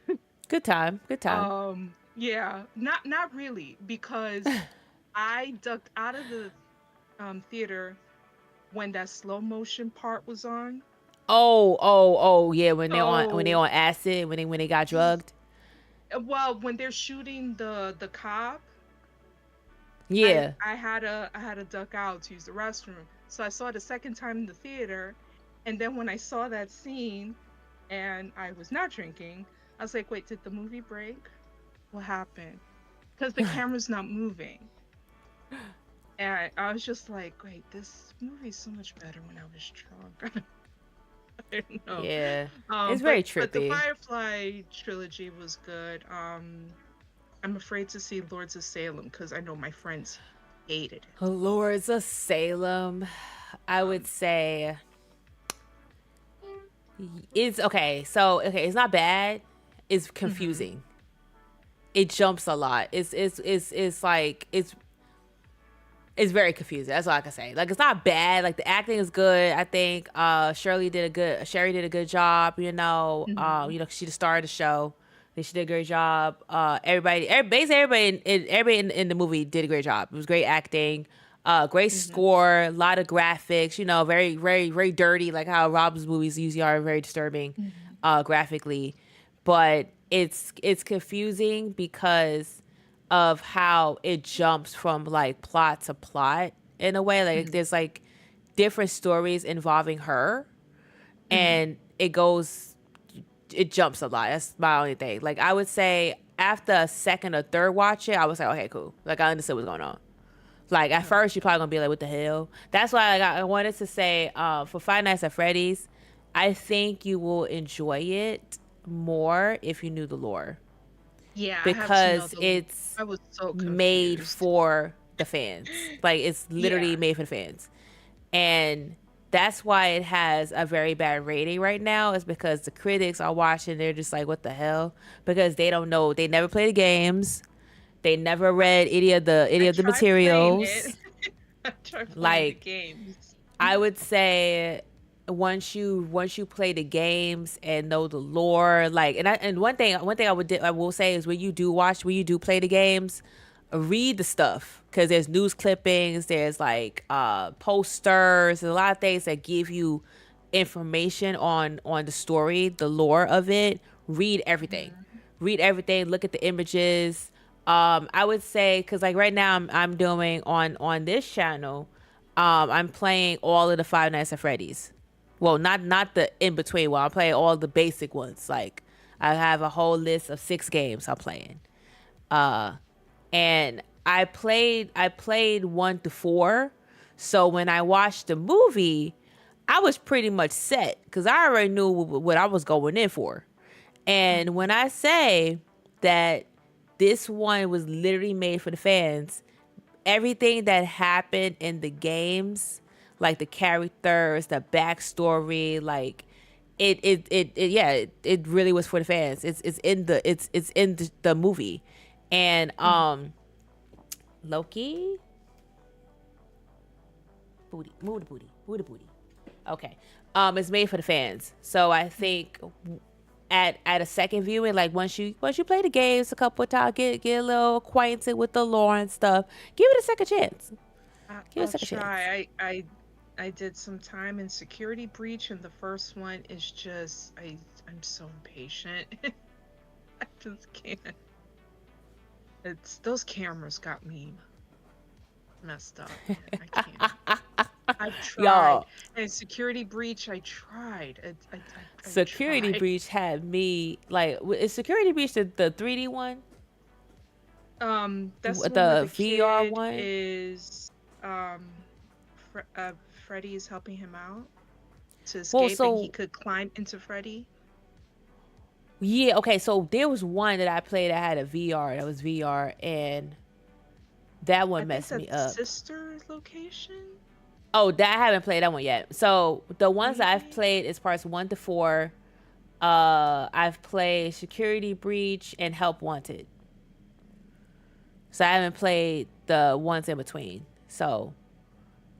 Good time. Good time. yeah, not really, because I ducked out of the theater when that slow motion part was on. Oh, yeah. When they Oh, on acid, when they got y- drugged. well, when they're shooting the cop, Yeah. I had to duck out to use the restroom. So I saw it a second time in the theater, and then when I saw that scene, and I was not drinking, I was like, wait, did the movie break? What happened? Because the camera's not moving. And I was just like, wait, this movie's so much better when I was drunk. I don't know. Yeah. It's very But the trippy. Firefly trilogy was good. I'm afraid to see Lords of Salem because I know my friends hated it. Lords of Salem. I would Um, say it's okay. So okay, it's not bad. It's mhm, confusing. It jumps a lot. It's like it's very confusing. That's all I can say. Like it's not bad. Like the acting is good. I think Sherry did a good job, mhm, she the star of the show. I think she did a great job. Basically everybody in the movie did a great job. It was great acting. Great mhm, score, a lot of graphics, very, very, very dirty, like how Rob's movies usually are, very disturbing, mhm, graphically. But it's confusing because of how it jumps from like plot to plot in a way. Like mhm, there's like different stories involving her, mhm. and it jumps a lot. That's my only thing. Like I would say after a second or third watch it, I was like, okay, cool. Like I understood what's going on. Like at Okay. first, you're probably gonna be like, "What the hell?" That's why like, I wanted to say, for Five Nights at Freddy's, I think you will enjoy it more if you knew the lore Yeah, I have to know because the lore. it's I was so made confused. for the fans. Like it's literally Yeah. made for the fans, and that's why it has a very bad rating right now. Is because the critics are watching, they're just like, "What the hell?" Because they don't know, they never play the games, they never I, read any I of the tried playing materials. it. I tried playing the Like games. I would say once you play the games and know the lore, like and one thing I will say is when you do play the games, read the stuff because there's news clippings, there's like posters, there's a lot of things that give you information on the story, the lore of it. Mhm, Read everything. Look at the images. I would say because like right now I'm doing on this channel. I'm playing all of the Five Nights at Freddy's. Well, not the in between one. I'm playing all the basic ones. Like I have a whole list of 6 games I'm playing. Uh, and I played 1 to 4. So when I watched the movie, I was pretty much set because I already knew what I was going in for. And mhm, when I say that this one was literally made for the fans, everything that happened in the games, like the characters, the backstory, like yeah, it really was for the fans. It's in the movie, and mhm. Loki, booty. Okay, it's made for the fans. So I think at a second viewing, like once you play the games a couple of times, get a little acquainted with the lore and stuff, give it a second chance. Give it a I'll second chance. try. I did some time in Security Breach, and the first one is just I'm so impatient. I just can't. It's those cameras got me messed up, man. I can't. I've tried. Y'all, And Security Breach, I tried. I Security tried. Breach had me like, is Security Breach the 3D one? That's the one where The the VR kid one? is um Freddy is helping him out to Well, escape and he so could climb into Freddy. yeah, okay, so there was one that I played that had a VR, that was VR, and that I one think messed me that's up. sister location, Oh, that I haven't played that one yet. So the ones that I've maybe. played is parts 1 to 4. I've played Security Breach and Help Wanted. So I haven't played the ones in between. So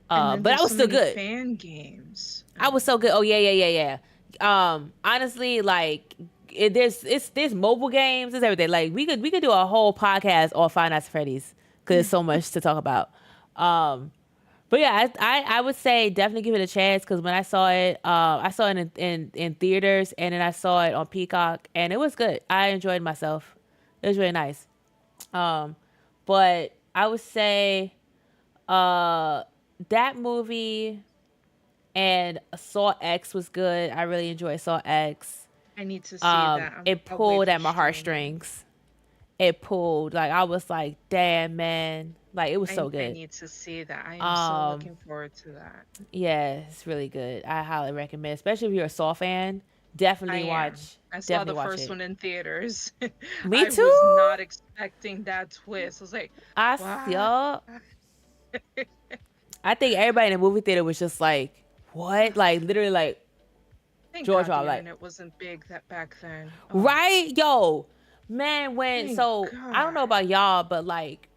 And then But I there's was so still many good. fan games. I was so good. Oh yeah. Honestly, like there's mobile games, there's everything. Like we could do a whole podcast on Five Nights at Freddy's because there's so much to talk about. But yeah, I would say definitely give it a chance because when I saw it in theaters and then I saw it on Peacock and it was good. I enjoyed myself. It was really nice. But I would say that movie and Saw X was good. I really enjoyed Saw X. I need to see that. It I'll wait pulled for at my streaming. heartstrings. It pulled, like I was like, damn man, like it was so I good. need to see that. I am so looking forward to that. Yeah, it's really good. I highly recommend, especially if you're a Saw fan. Definitely watch. I saw the definitely watch first it. one in theaters. Me I too. was not expecting that twist. I was like, Yup. I think everybody in the movie theater was just like, what? Like literally like thank George God Rob, the like internet wasn't big back then. Oh, right? Yo, man, when Thank I don't know about y'all, but like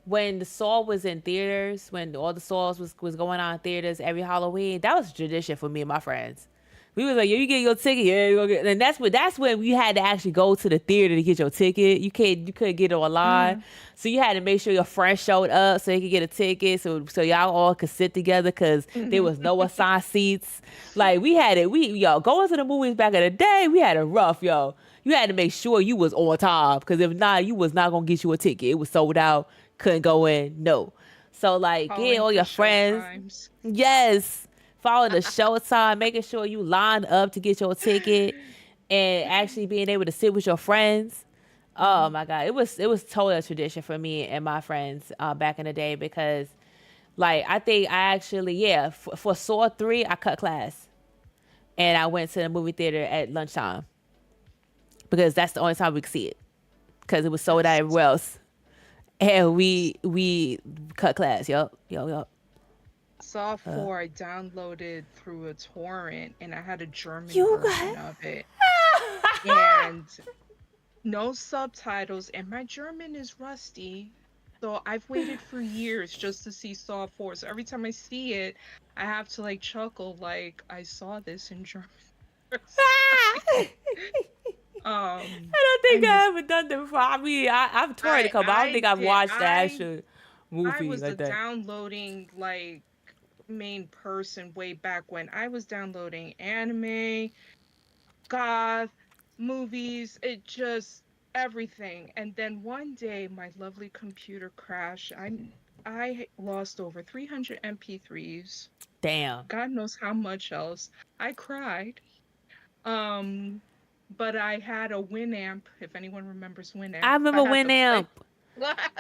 when the Saw was in theaters, when all the Saws was going on in theaters every Halloween, that was a tradition for me and my friends. We was like, yeah, you get your ticket, yeah, you go get, and that's when we had to actually go to the theater to get your ticket. You couldn't get it online, so you had to make sure your friends showed up so they could get a ticket, so y'all all could sit together because there was no assigned seats. Like yo going to the movies back in the day, we had it rough, yo. You had to make sure you was on time because if not, you was not gonna get you a ticket. It was sold out, couldn't go in, no. So like, yeah, all your friends, yes. Follow the show time, making sure you lined up to get your ticket and actually being able to sit with your friends. Oh my God. It was totally a tradition for me and my friends back in the day because like I think I actually, for Saw 3, I cut class and I went to the movie theater at lunchtime because that's the only time we could see it because it was sold out everywhere else. And we cut class. Yup. Saw 4 I downloaded through a torrent and I had a German version of it. And no subtitles and my German is rusty. So I've waited for years just to see Saw 4. So every time I see it, I have to like chuckle like I saw this in German. I don't think I ever done that before. I mean, I've torrented a couple. I don't think I've watched the actual movie I was like the that. downloading like main person way back when I was downloading anime, goth, movies, it just everything. And then one day my lovely computer crashed. I lost over 300 MP3s. Damn. God knows how much else. I cried. But I had a Winamp, if anyone remembers Winamp. I remember Winamp.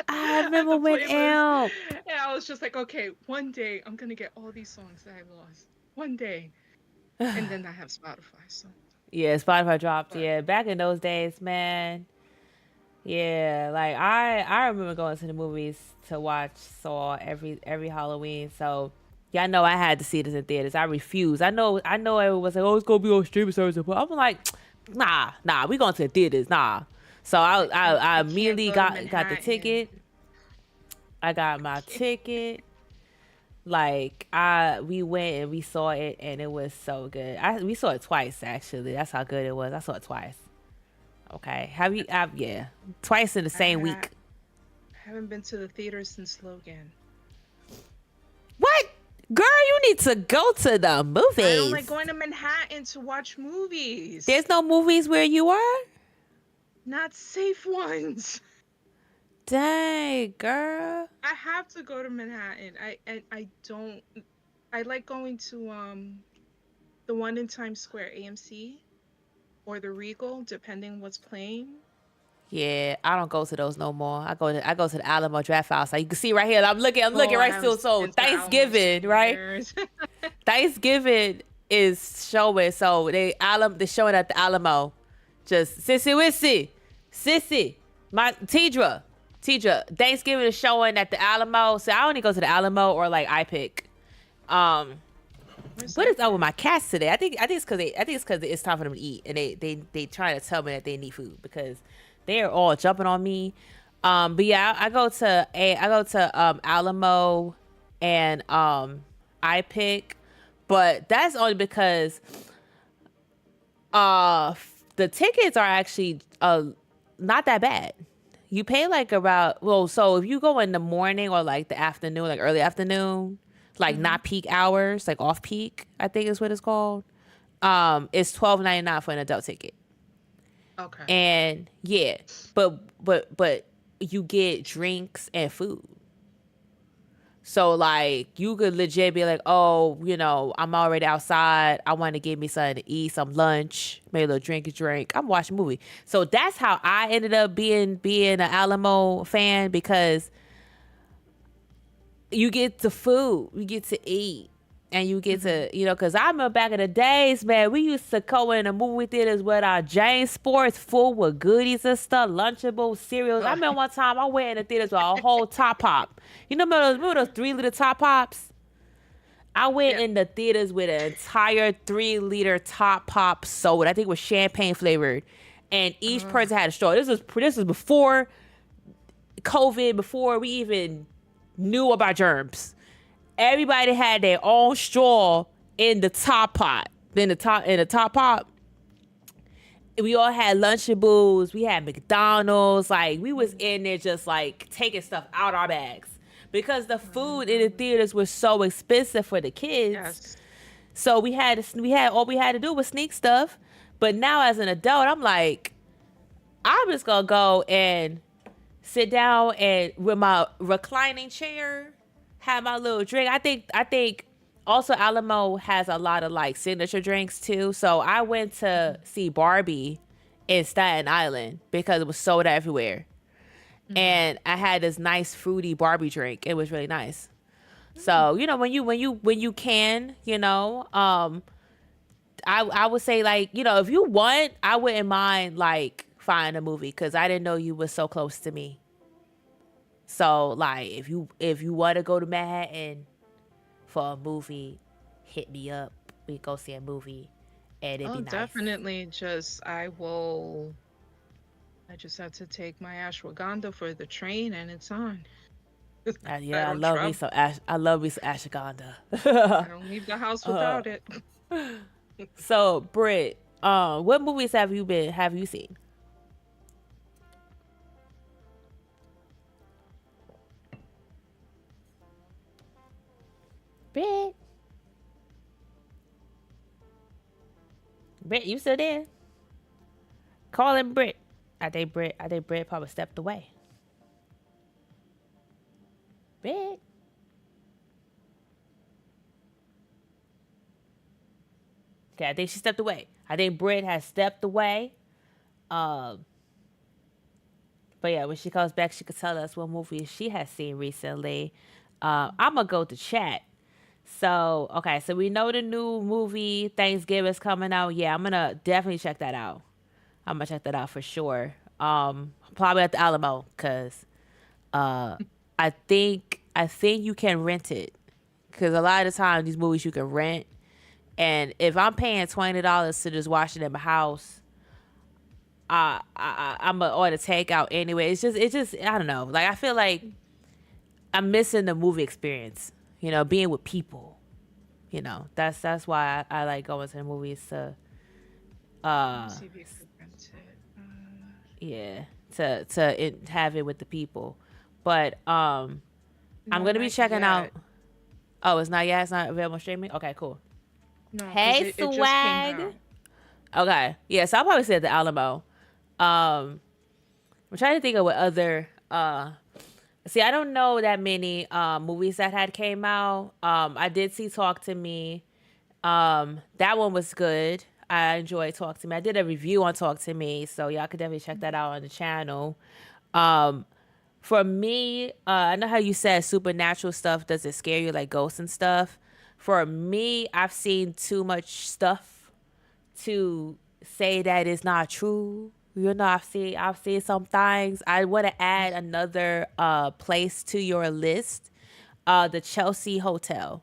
I remember Winamp. And I was just like, okay, one day I'm gonna get all these songs that I lost. One day. And then I have Spotify, so. Yeah, Spotify dropped. Yeah, back in those days, man. Yeah, like I remember going to the movies to watch Saw every Halloween. So y'all know I had to see this in theaters. I refused. I know everyone was like, oh, it's gonna be on streaming service, but I'm like, nah, we going to the theaters, nah. So I immediately got the ticket. I got my ticket. Like we went and we saw it and it was so good. We saw it twice actually. That's how good it was. I saw it twice. Okay. Yeah. Twice in the same week. I haven't been to the theater since Logan. What? Girl, you need to go to the movies. I don't like going to Manhattan to watch movies. There's no movies where you are? Not safe ones. Dang, girl. I have to go to Manhattan. I like going to the one in Times Square, AMC or the Regal, depending what's playing. Yeah, I don't go to those no more. I go to the Alamo Draft House. Like you can see right here. I'm looking right still. So Thanksgiving, right? Thanksgiving is showing. So they're showing at the Alamo. Just sissy, my Tidra. Thanksgiving is showing at the Alamo. So I only go to the Alamo or like iPick. What is up with my cats today? I think it's because it's time for them to eat, and they trying to tell me that they need food because they are all jumping on me. But yeah, I go to Alamo and I pick, but that's only because the tickets are actually not that bad. You pay like about, well, so if you go in the morning or like the afternoon, like early afternoon, like not peak hours, like off peak, I think is what it's called. It's $12.99 for an adult ticket. Okay. And yeah, but you get drinks and food. So like you could legit be like, oh, I'm already outside. I want to give me something to eat, some lunch, maybe a little drink. I'm watching a movie. So that's how I ended up being an Alamo fan, because you get the food, you get to eat, and you get to, because I remember back in the days, man, we used to go in the movie theaters with our Jane Sports full with goodies and stuff, Lunchables, cereals. I remember one time I went in the theaters with a whole Top Pop. Remember those 3-liter Top Pops? I went in the theaters with an entire 3-liter Top Pop soda. I think it was champagne flavored, and each person had a straw. This was before COVID, before we even knew about germs. Everybody had their own straw in the top pot. In the top pot, we all had Lunchables. We had McDonald's. Like, we was in there just like taking stuff out our bags, because the food in the theaters was so expensive for the kids. Yes. So we had all we had to do was sneak stuff. But now as an adult, I'm like, I'm just gonna go and sit down and with my reclining chair, have my little drink. I think also Alamo has a lot of like signature drinks too. So I went to see Barbie in Staten Island because it was sold everywhere. And I had this nice fruity Barbie drink. It was really nice. So, when you can, I would say, like, if you want, I wouldn't mind like finding a movie, because I didn't know you were so close to me. So like if you want to go to Manhattan for a movie, hit me up. We go see a movie, and it'd be nice. Definitely. I just have to take my ashwagandha for the train, and it's on. Yeah, I love me some ashwagandha. I don't leave the house without it. So, Britt, what movies have you seen? Britt, you still there? Call him Britt. I think Britt probably stepped away. Britt. Okay, I think she stepped away. I think Britt has stepped away. But yeah, when she comes back, she could tell us what movies she has seen recently. I'm gonna go to chat. So, okay, so we know the new movie Thanksgiving's coming out. Yeah, I'm gonna definitely check that out. I'm gonna check that out for sure. Probably at the Alamo, because I think you can rent it, because a lot of the time these movies you can rent, and if I'm paying $20 to just watch it in my house, I'm gonna order takeout anyway. It's just I don't know. Like, I feel like I'm missing the movie experience. Being with people. That's why I like going to the movies to See if you can rent it. yeah, to have it with the people. But I'm gonna be checking out. Oh, it's not yet. It's not available streaming. Okay, cool. No, hey, it just swag. came out. Okay, yeah. So I'll probably say at the Alamo. I'm trying to think of what other. See, I don't know that many movies that had came out. I did see Talk to Me. That one was good. I enjoyed Talk to Me. I did a review on Talk to Me, so y'all could definitely check that out on the channel. For me, I know how you said supernatural stuff doesn't scare you, like ghosts and stuff. For me, I've seen too much stuff to say that it's not true. I've seen some things. I want to add another place to your list, the Chelsea Hotel.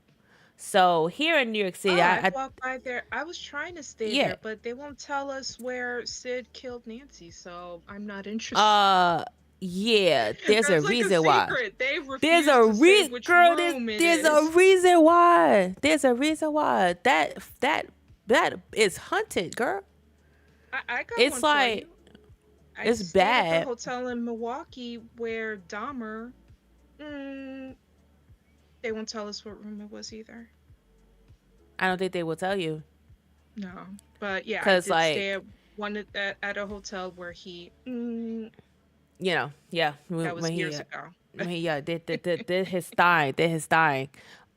So here in New York City, I walked by there. I was trying to stay Yeah. there, but they won't tell us where Sid killed Nancy, so I'm not interested. Yeah, there's a That's like a reason why. secret. They There's refuse a to say which girl. room it There's is. a reason why. There's a reason why that is hunted, girl. I got It's one for like you. I it's stayed at the bad. hotel in Milwaukee where Dahmer. Mm, they won't tell us what room it was either. I don't think they will tell you. No, but yeah, I Cause did like, stay at one at a hotel where he. yeah, That was when years ago. he did his thing.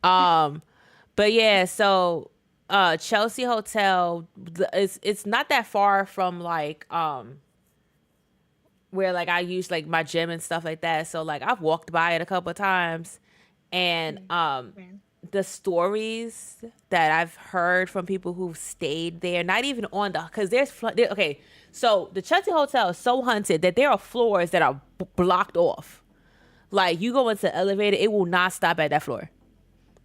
But yeah, so Chelsea Hotel, it's not that far from like where like I use like my gym and stuff like that. So like I've walked by it a couple of times, and Man. the stories that I've heard from people who've stayed there, not even on the, because okay, so the Chelsea Hotel is so haunted that there are floors that are blocked off. Like you go into the elevator, it will not stop at that floor.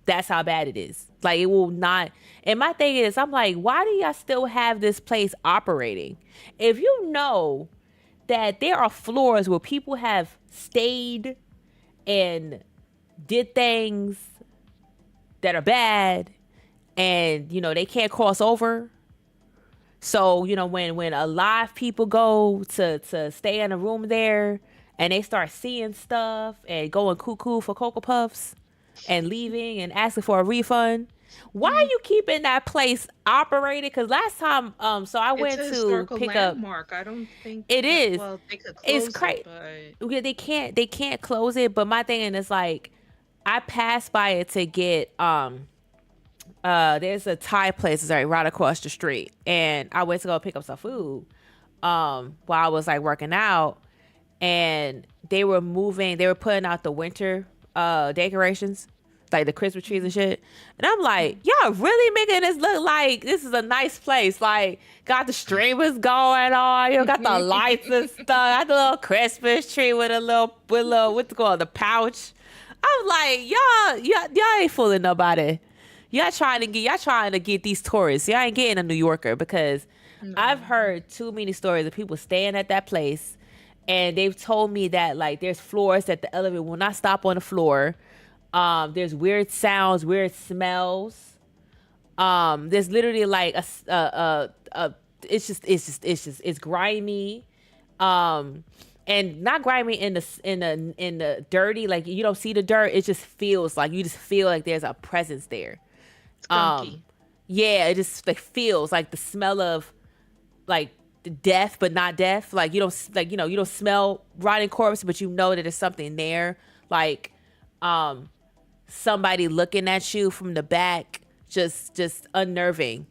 That's how bad it is. Like it will not. And my thing is, I'm like, why do y'all still have this place operating? If you know that there are floors where people have stayed and did things that are bad, and you know they can't cross over. So you know when a lot of people go to stay in a room there, and they start seeing stuff and going cuckoo for Cocoa Puffs and leaving and asking for a refund. Why are you keeping that place operated? Because last time, so I It's went a to historical pick up. landmark. I don't think It is. well, they could It's close crazy. it, but They can't close it. But my thing is like, I passed by it to get there's a Thai place that's right across the street, and I went to go pick up some food while I was like working out, and they were putting out the winter decorations, like the Christmas trees and shit. And I'm like, y'all really making this look like this is a nice place. Like, got the streamers going on, you know, got the lights and stuff, got the little Christmas tree with a little, what's it called, the pouch. I'm like, y'all ain't fooling nobody. Y'all trying to get these tourists. Y'all ain't getting a New Yorker, because I've heard too many stories of people staying at that place, and they've told me that like there's floors that the elevator will not stop on the floor. There's weird sounds, weird smells. There's literally like it's grimy. And not grimy in the dirty, like you don't see the dirt. It just feels like there's a presence there. skunky. Yeah, it just like feels like the smell of like the death, but not death. Like you don't smell rotting corpse, but you know that there's something there. Like somebody looking at you from the back, just unnerving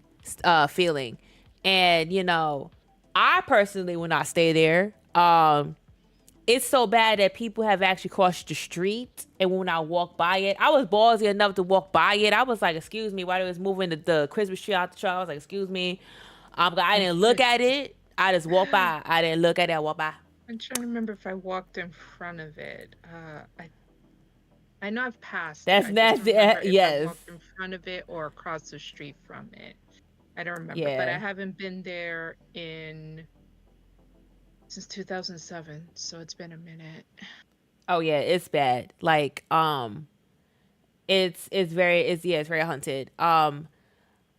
feeling. And you know, I personally will not stay there. It's so bad that people have actually crossed the street and will not walk by it. I was ballsy enough to walk by it. I was like, excuse me, while they was moving the Christmas tree out the truck. I was like, excuse me. I didn't look at it. I just walked by. I didn't look at it. I walked by. I'm trying to remember if I walked in front of it. I know I've passed. That's it. I just don't remember if I yes. walked in front of it or across the street from it. I don't remember, Yeah. but I haven't been there since 2007, so it's been a minute. Oh yeah, it's bad. Like it's very haunted. I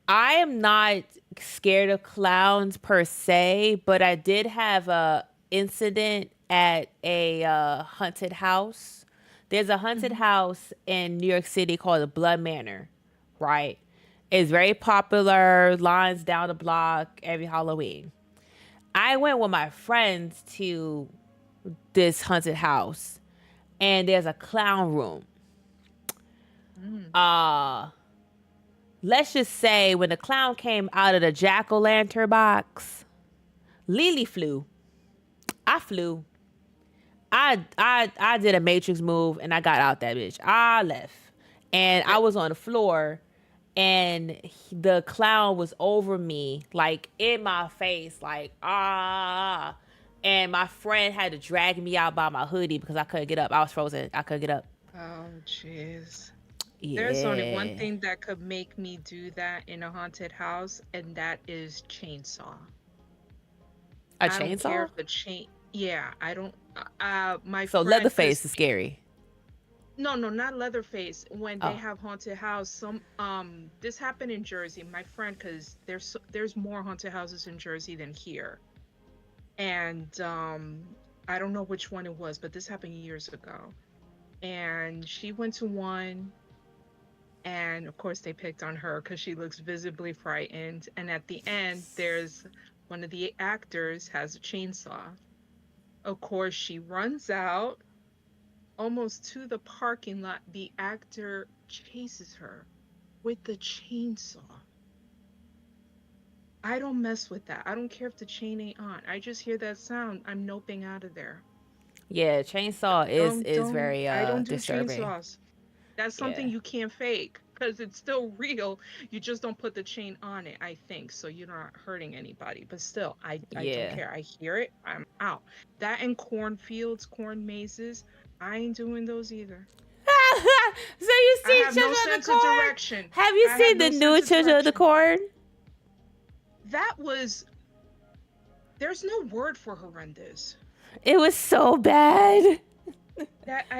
am not scared of clowns per se, but I did have a incident at a haunted house. There's a haunted house in New York City called the Blood Manor, right? It's very popular, lines down the block every Halloween. I went with my friends to this haunted house, and there's a clown room. Let's just say when the clown came out of the jack-o'-lantern box, Lily flew. I flew. I did a Matrix move and I got out that bitch. I left. And I was on the floor, and the clown was over me, like in my face, like and my friend had to drag me out by my hoodie because I couldn't get up. I was frozen. I couldn't get up. Oh, jeez. Yeah. There's only one thing that could make me do that in a haunted house, and that is chainsaw. A I don't care chainsaw? if the chain. Yeah, I don't. My So friend, Leatherface 'cause is scary. no, not Leatherface. When they Oh. have haunted house, this happened in Jersey. My friend, because there's more haunted houses in Jersey than here, and I don't know which one it was, but this happened years ago. And she went to one, and of course they picked on her because she looks visibly frightened. And at the end, there's one of the actors has a chainsaw. Of course, she runs out almost to the parking lot. The actor chases her with the chainsaw. I don't mess with that. I don't care if the chain ain't on. I just hear that sound, I'm noping out of there. Yeah, chainsaw is Don't very I don't do disturbing. chainsaws. That's something Yeah. you can't fake because it's still real. You just don't put the chain on it, I think, so you're not hurting anybody. But still, I don't Yeah. care. I hear it, I'm out. That and cornfields, corn mazes, I ain't doing those either. So you I see have no Children of sense the of Corn? direction. Have you I seen have the no new sense of Children of the direction. Corn? That was, there's no word for horrendous. It was so bad.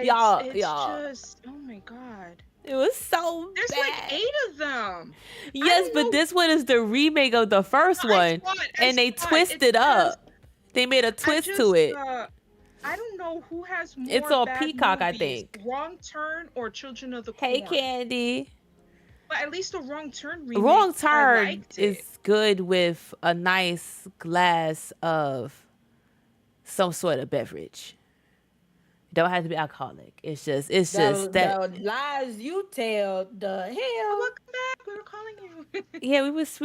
Y'all. It's just, oh my God. It was so There's bad. like 8 of them. Yes, don't but know. this one is the remake of the first one, and they twisted up. They made a twist to it. I don't know who has more. It's on bad Peacock, I movies, think. Wrong Turn or Children of the Corn. Hey, Candy. But at least the Wrong Turn remake, Wrong I Turn liked it. is good with a nice glass of some sort of beverage. It don't have to be alcoholic. It's just that. The lies you tell. The hell. Welcome back. We were calling you. Yeah, we was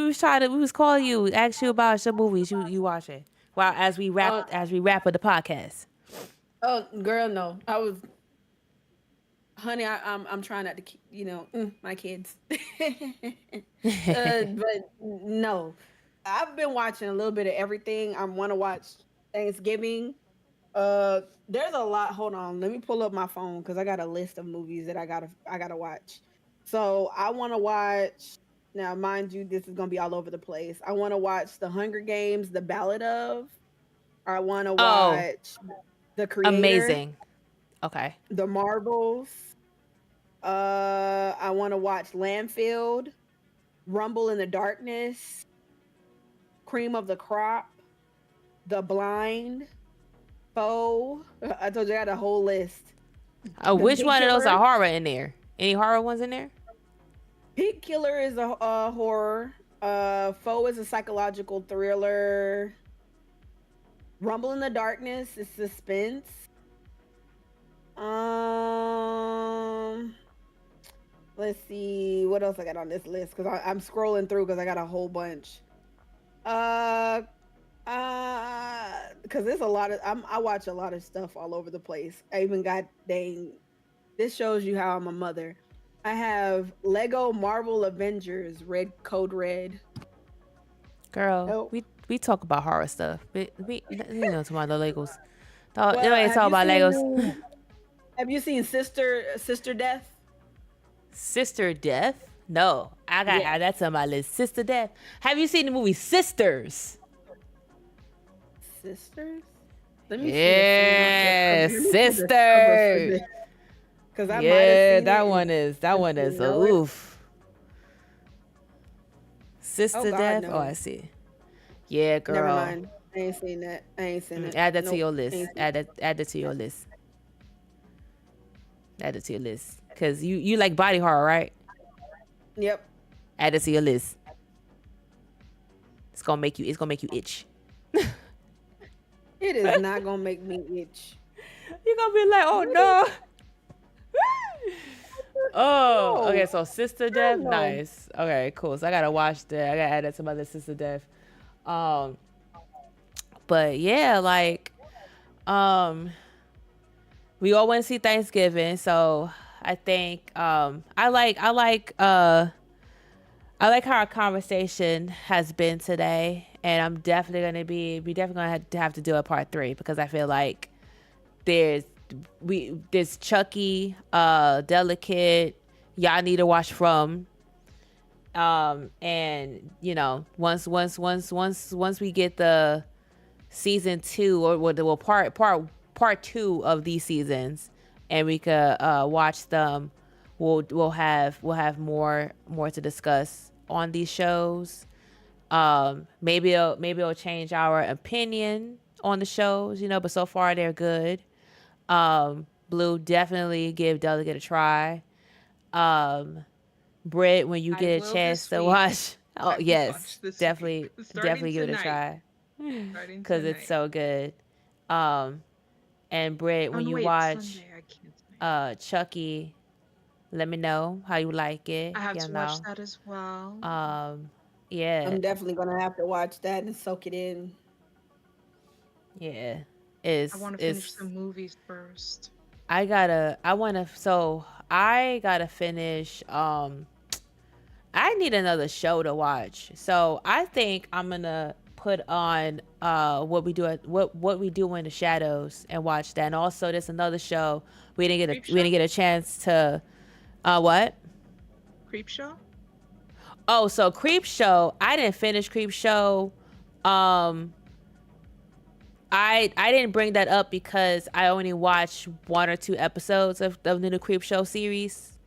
calling you, ask you about your movies you watching. Well, as we wrap up the podcast. Oh, girl, no. I was, honey. I'm trying not to keep, my kids. But no, I've been watching a little bit of everything. I want to watch Thanksgiving. There's a lot. Hold on, let me pull up my phone because I got a list of movies that I gotta watch. So I want to watch. Now, mind you, this is gonna be all over the place. I want to watch The Hunger Games: The Ballad of. I want to watch The Creator. Amazing. Okay. The Marvels. I want to watch Landfill, Rumble in the Darkness, Cream of the Crop, The Blind, Foe. I told you I had a whole list. Which Pig one of those Killer. are horror in there? Any horror ones in there? Pig Killer is a horror. Foe is a psychological thriller. Rumble in the Darkness is suspense. Let's see what else I got on this list because I'm scrolling through because I got a whole bunch. Because there's a lot of I watch a lot of stuff all over the place. I even got this shows you how I'm a mother. I have Lego Marvel Avengers Code Red. Girl, we talk about horror stuff. We talk about the Legos. Well, Nobody talk about Legos. Have you seen Sister Death? Sister Death? No, I gotta add that to my list. Sister Death. Have you seen the movie Sisters? Sisters? Let me yeah, see. Sisters. Because I yeah, that one is oof. Sister Death. No. Oh, I see. Yeah, girl. Never mind. I ain't seen that. Add that to your list. Add that to your list. Add it to your list. Cause you like body horror, right? Yep. Add it to your list. It's gonna make you itch. It is not gonna make me itch. You're gonna be like, oh no. Oh, okay. So Sister Death, nice. Okay, cool. So I gotta watch that. I gotta add that to my list. Sister Death. But yeah, like, we all went to see Thanksgiving, so I think I like how our conversation has been today, and I'm definitely gonna have to do a part 3 because I feel like there's Chucky, Delicate, y'all need to watch From, and once we get the season 2 or part part 2 of these seasons, and we could watch them. We'll have more to discuss on these shows. Maybe it'll change our opinion on the shows, but so far they're good. Blue, definitely give Delegate a try. Britt, when you get a chance to watch, yes, definitely give it a try, because it's so good. And Britt, when you watch Chucky, let me know how you like it. I have to watch that as well. Yeah, I'm definitely gonna have to watch that and soak it in. Yeah, I want to finish the movies first. I gotta finish. I need another show to watch, so I think I'm gonna put on what we do in the shadows and watch that. And also, there's another show we didn't get a chance to. What? Creepshow. Oh, so Creepshow. I didn't finish Creepshow. I didn't bring that up because I only watched 1 or 2 episodes of the new Creepshow series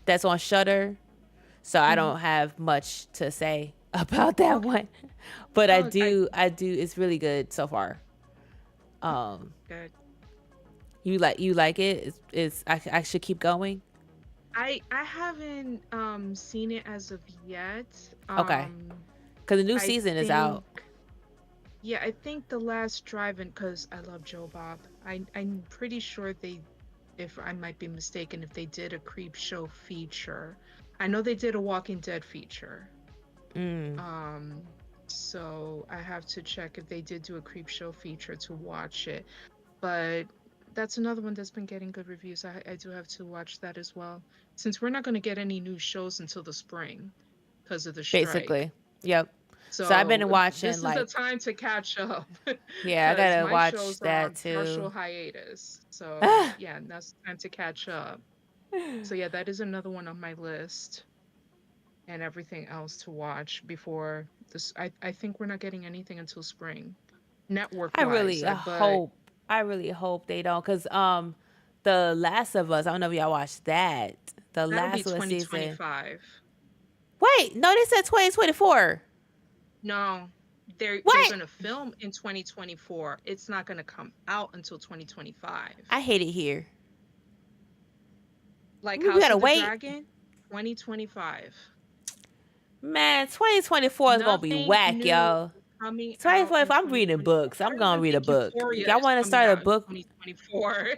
that's on Shudder, so I don't have much to say about that one. But I do. It's really good so far. Good. You like it? I should keep going. I haven't seen it as of yet. Okay. Because the new season is out. Yeah, I think the last drive-in, because I love Joe Bob. I'm pretty sure if I might be mistaken, if they did a Creepshow feature. I know they did a Walking Dead feature. So I have to check if they did do a Creepshow feature to watch it. But that's another one that's been getting good reviews. I do have to watch that as well. Since we're not going to get any new shows until the spring because of the strike. Basically, yep. So I've been watching. This is the time to catch up. Yeah, I gotta watch that too. Partial hiatus. So yeah, that's time to catch up. So yeah, that is another one on my list. And everything else to watch before this. I think we're not getting anything until spring. Network-wise. I really hope they don't, because The Last of Us. I don't know if y'all watched that. The Last of Us season. 2025. Wait, no, they said 2024. No, they're going to film in 2024. It's not going to come out until 2025. I hate it here. Like House of the Dragon, 2025. Man, 2024 is going to be whack, y'all. 2024, I'm reading books. I'm going to read a book. Y'all want to start a book? 2024.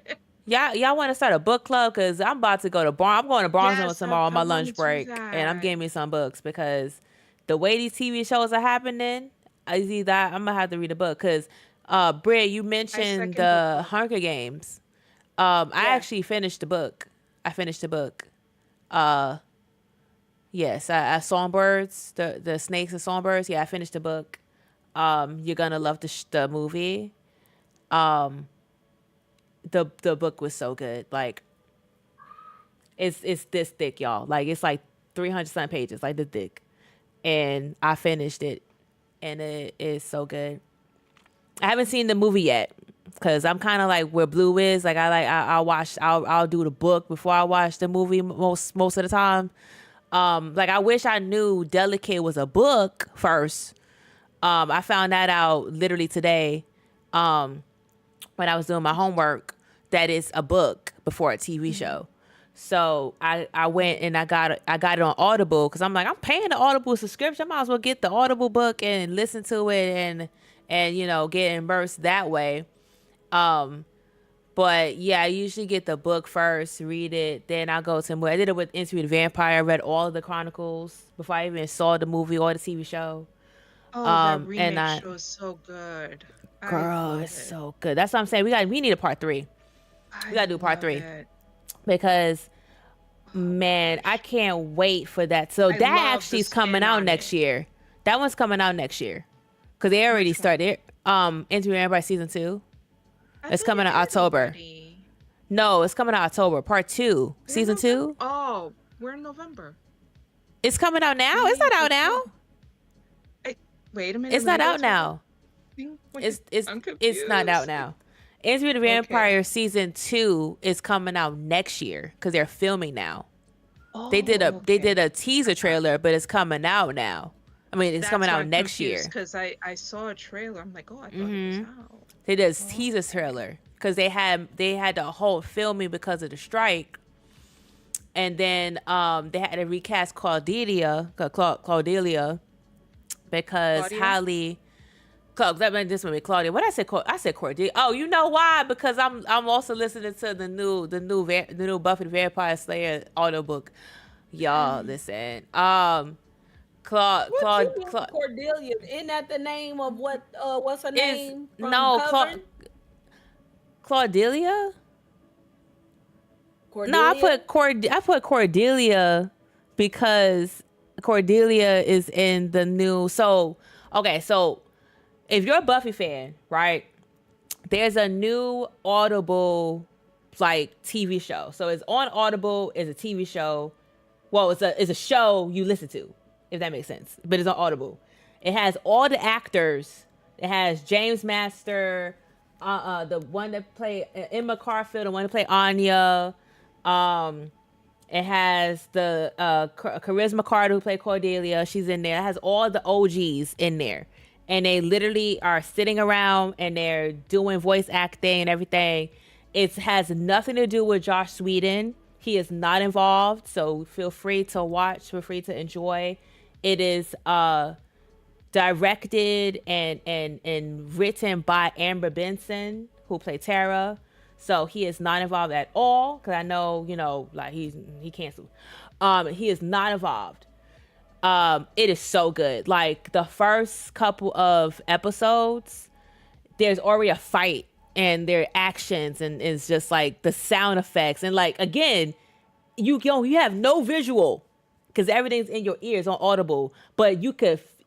Y'all want to start a book club? Because I'm about to go to Barnes. I'm going to Barnes tomorrow on my lunch break. And I'm getting me some books, because the way these TV shows are happening, I'm going to have to read a book. Because, Britt, you mentioned the Hunger Games. I actually finished the book. Yes, I Songbirds, the snakes and songbirds. Yeah, I finished the book. You're gonna love the movie. The book was so good. Like, it's this thick, y'all. Like, it's like 300-something pages, like this thick. And I finished it, and it is so good. I haven't seen the movie yet, because I'm kind of like where Blue is. Like, I'll do the book before I watch the movie most of the time. Like, I wish I knew Delicate was a book first. I found that out literally today, when I was doing my homework, that it's a book before a TV show. So I went and I got it on Audible, because I'm like, I'm paying the Audible subscription. I might as well get the Audible book and listen to it and get immersed that way. But yeah, I usually get the book first, read it, then I'll go to more. I did it with Interview with the Vampire. I read all of the Chronicles before I even saw the movie or the TV show. Oh, that remake show is so good. Girl, it's so good. That's what I'm saying. We need a part 3. We gotta do part 3. Because, man, I can't wait for that. So that actually is coming out next year. That one's coming out next year, because they already started. Interview with the Vampire season 2. It's coming out October. No, it's coming out October. Part 2, season 2. Oh, we're in November. It's coming out now. It's not out now. Wait a minute. It's not out now. It's not out now. Interview with the Okay. Vampire season 2 is coming out next year because they're filming now. They did a teaser trailer, but it's coming out now. I mean, it's coming That's why out I'm next confused year. because I saw a trailer. I'm like, oh, I thought it was out. They did a teaser trailer because they had the whole filming because of the strike, and then they had to recast Claudelia because Claudia? Holly. That meant this movie, Claudia. What I said? I said Cordelia. Oh, you know why? Because I'm also listening to the new Buffy the Vampire Slayer audiobook. Y'all listen. Claude. Cordelia? Isn't that the name of what's her name? From No, Coven? Claudelia. Cordelia? No, I put Cordelia because Cordelia is in the new. So if you're a Buffy fan, right? There's a new Audible like TV show. So it's on Audible. It's a TV show. Well, it's a show you listen to, if that makes sense. But it's on Audible. It has all the actors. It has James Master, the one that played Emma Carfield, the one that played Anya. It has the Charisma Carter who played Cordelia. She's in there. It has all the OGs in there. And they literally are sitting around and they're doing voice acting and everything. It has nothing to do with Josh Whedon. He is not involved, so feel free to watch, feel free to enjoy. It is directed and written by Amber Benson, who played Tara. So he is not involved at all, because I know, like he canceled. He is not involved. It is so good. Like the first couple of episodes, there's already a fight and their actions, and it's just like the sound effects, and like again, you have no visual because everything's in your ears on Audible, but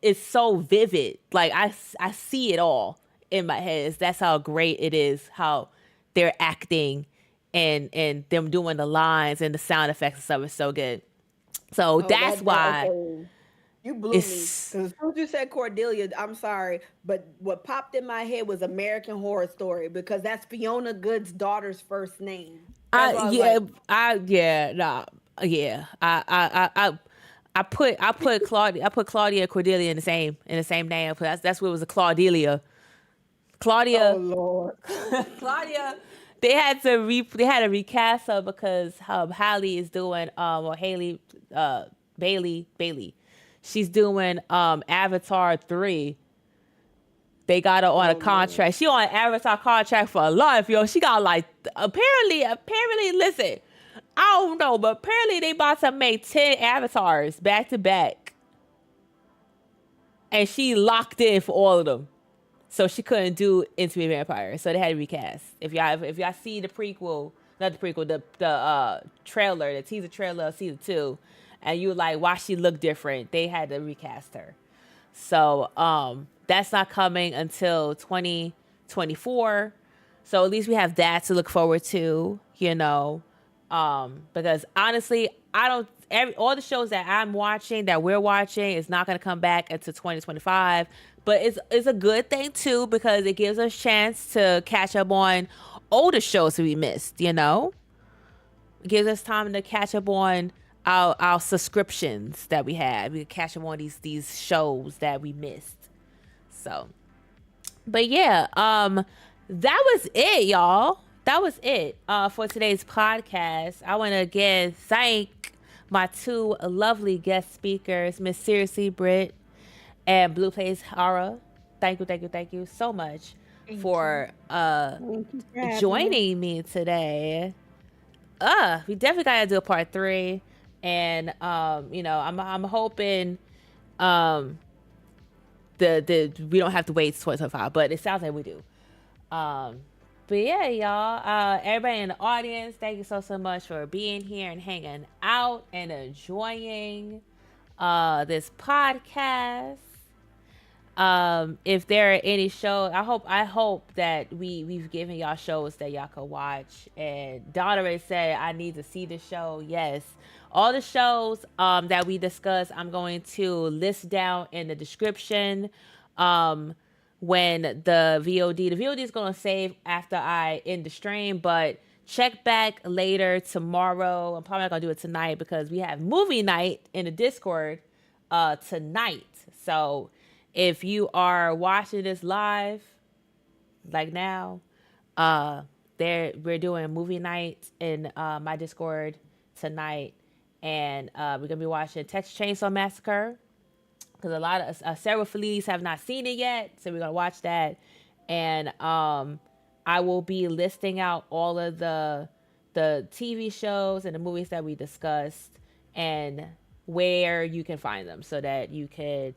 it's so vivid. Like I see it all in my head. That's how great it is, how they're acting and them doing the lines and the sound effects and stuff is so good. So that's why. Okay. You blew me. Because as soon as you said Cordelia, I'm sorry, but what popped in my head was American Horror Story, because that's Fiona Good's daughter's first name. I put Claudia and Cordelia in the same name. That's what it was, a Claudelia. Claudia. Oh Lord. Claudia. They had to recast her because Hallie is doing or Haley Bailey. She's doing Avatar 3. They got her on a contract. She on an Avatar contract for life, yo. She got like apparently listen, I don't know, but apparently they about to make 10 avatars back to back. And she locked in for all of them. So she couldn't do Interview with the Vampire. So they had to recast. If y'all see the prequel, not the prequel, the trailer, the teaser trailer of season 2, and you like, why she look different, they had to recast her. So that's not coming until 2024. So at least we have that to look forward to, because honestly, all the shows that we're watching is not going to come back until 2025. But it's a good thing too, because it gives us a chance to catch up on older shows that we missed, It gives us time to catch up on our subscriptions that we had. We can catch up on these shows that we missed. So, but yeah, that was it, y'all. That was it for today's podcast. I want to again thank my two lovely guest speakers, Miss Seriously Britt and Blue Place Horror. Thank you so much for joining me today. We definitely gotta do a part 3, and I'm hoping the we don't have to wait till 2025, but it sounds like we do. But yeah, y'all, everybody in the audience, thank you so much for being here and hanging out and enjoying this podcast. If there are any shows, I hope that we've given y'all shows that y'all can watch. And Donna already said I need to see the show. Yes, all the shows that we discussed, I'm going to list down in the description. when the VOD is going to save after I end the stream, but check back later tomorrow. I'm probably not going to do it tonight because we have movie night in the Discord tonight. So if you are watching this live, like now, we're doing movie night in my Discord tonight, and we're gonna be watching Texas Chainsaw Massacre because a lot of several Feliz have not seen it yet, so we're gonna watch that, and I will be listing out all of the TV shows and the movies that we discussed and where you can find them so that you could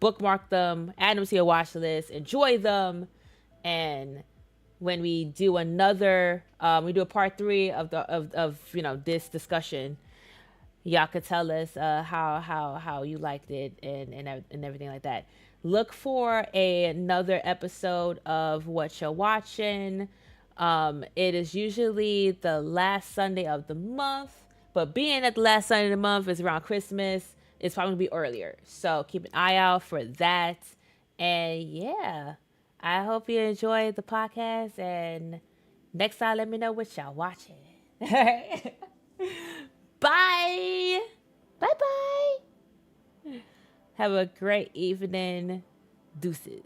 bookmark them, add them to your watch list, enjoy them, and when we do another, we do a part 3 of this discussion, y'all could tell us how you liked it and everything like that. Look for another episode of What You're Watching. It is usually the last Sunday of the month, but being that the last Sunday of the month is around Christmas, it's probably gonna be earlier. So keep an eye out for that. And yeah, I hope you enjoyed the podcast. And next time, let me know what y'all watching. All right. Bye. Bye bye. Have a great evening. Deuces.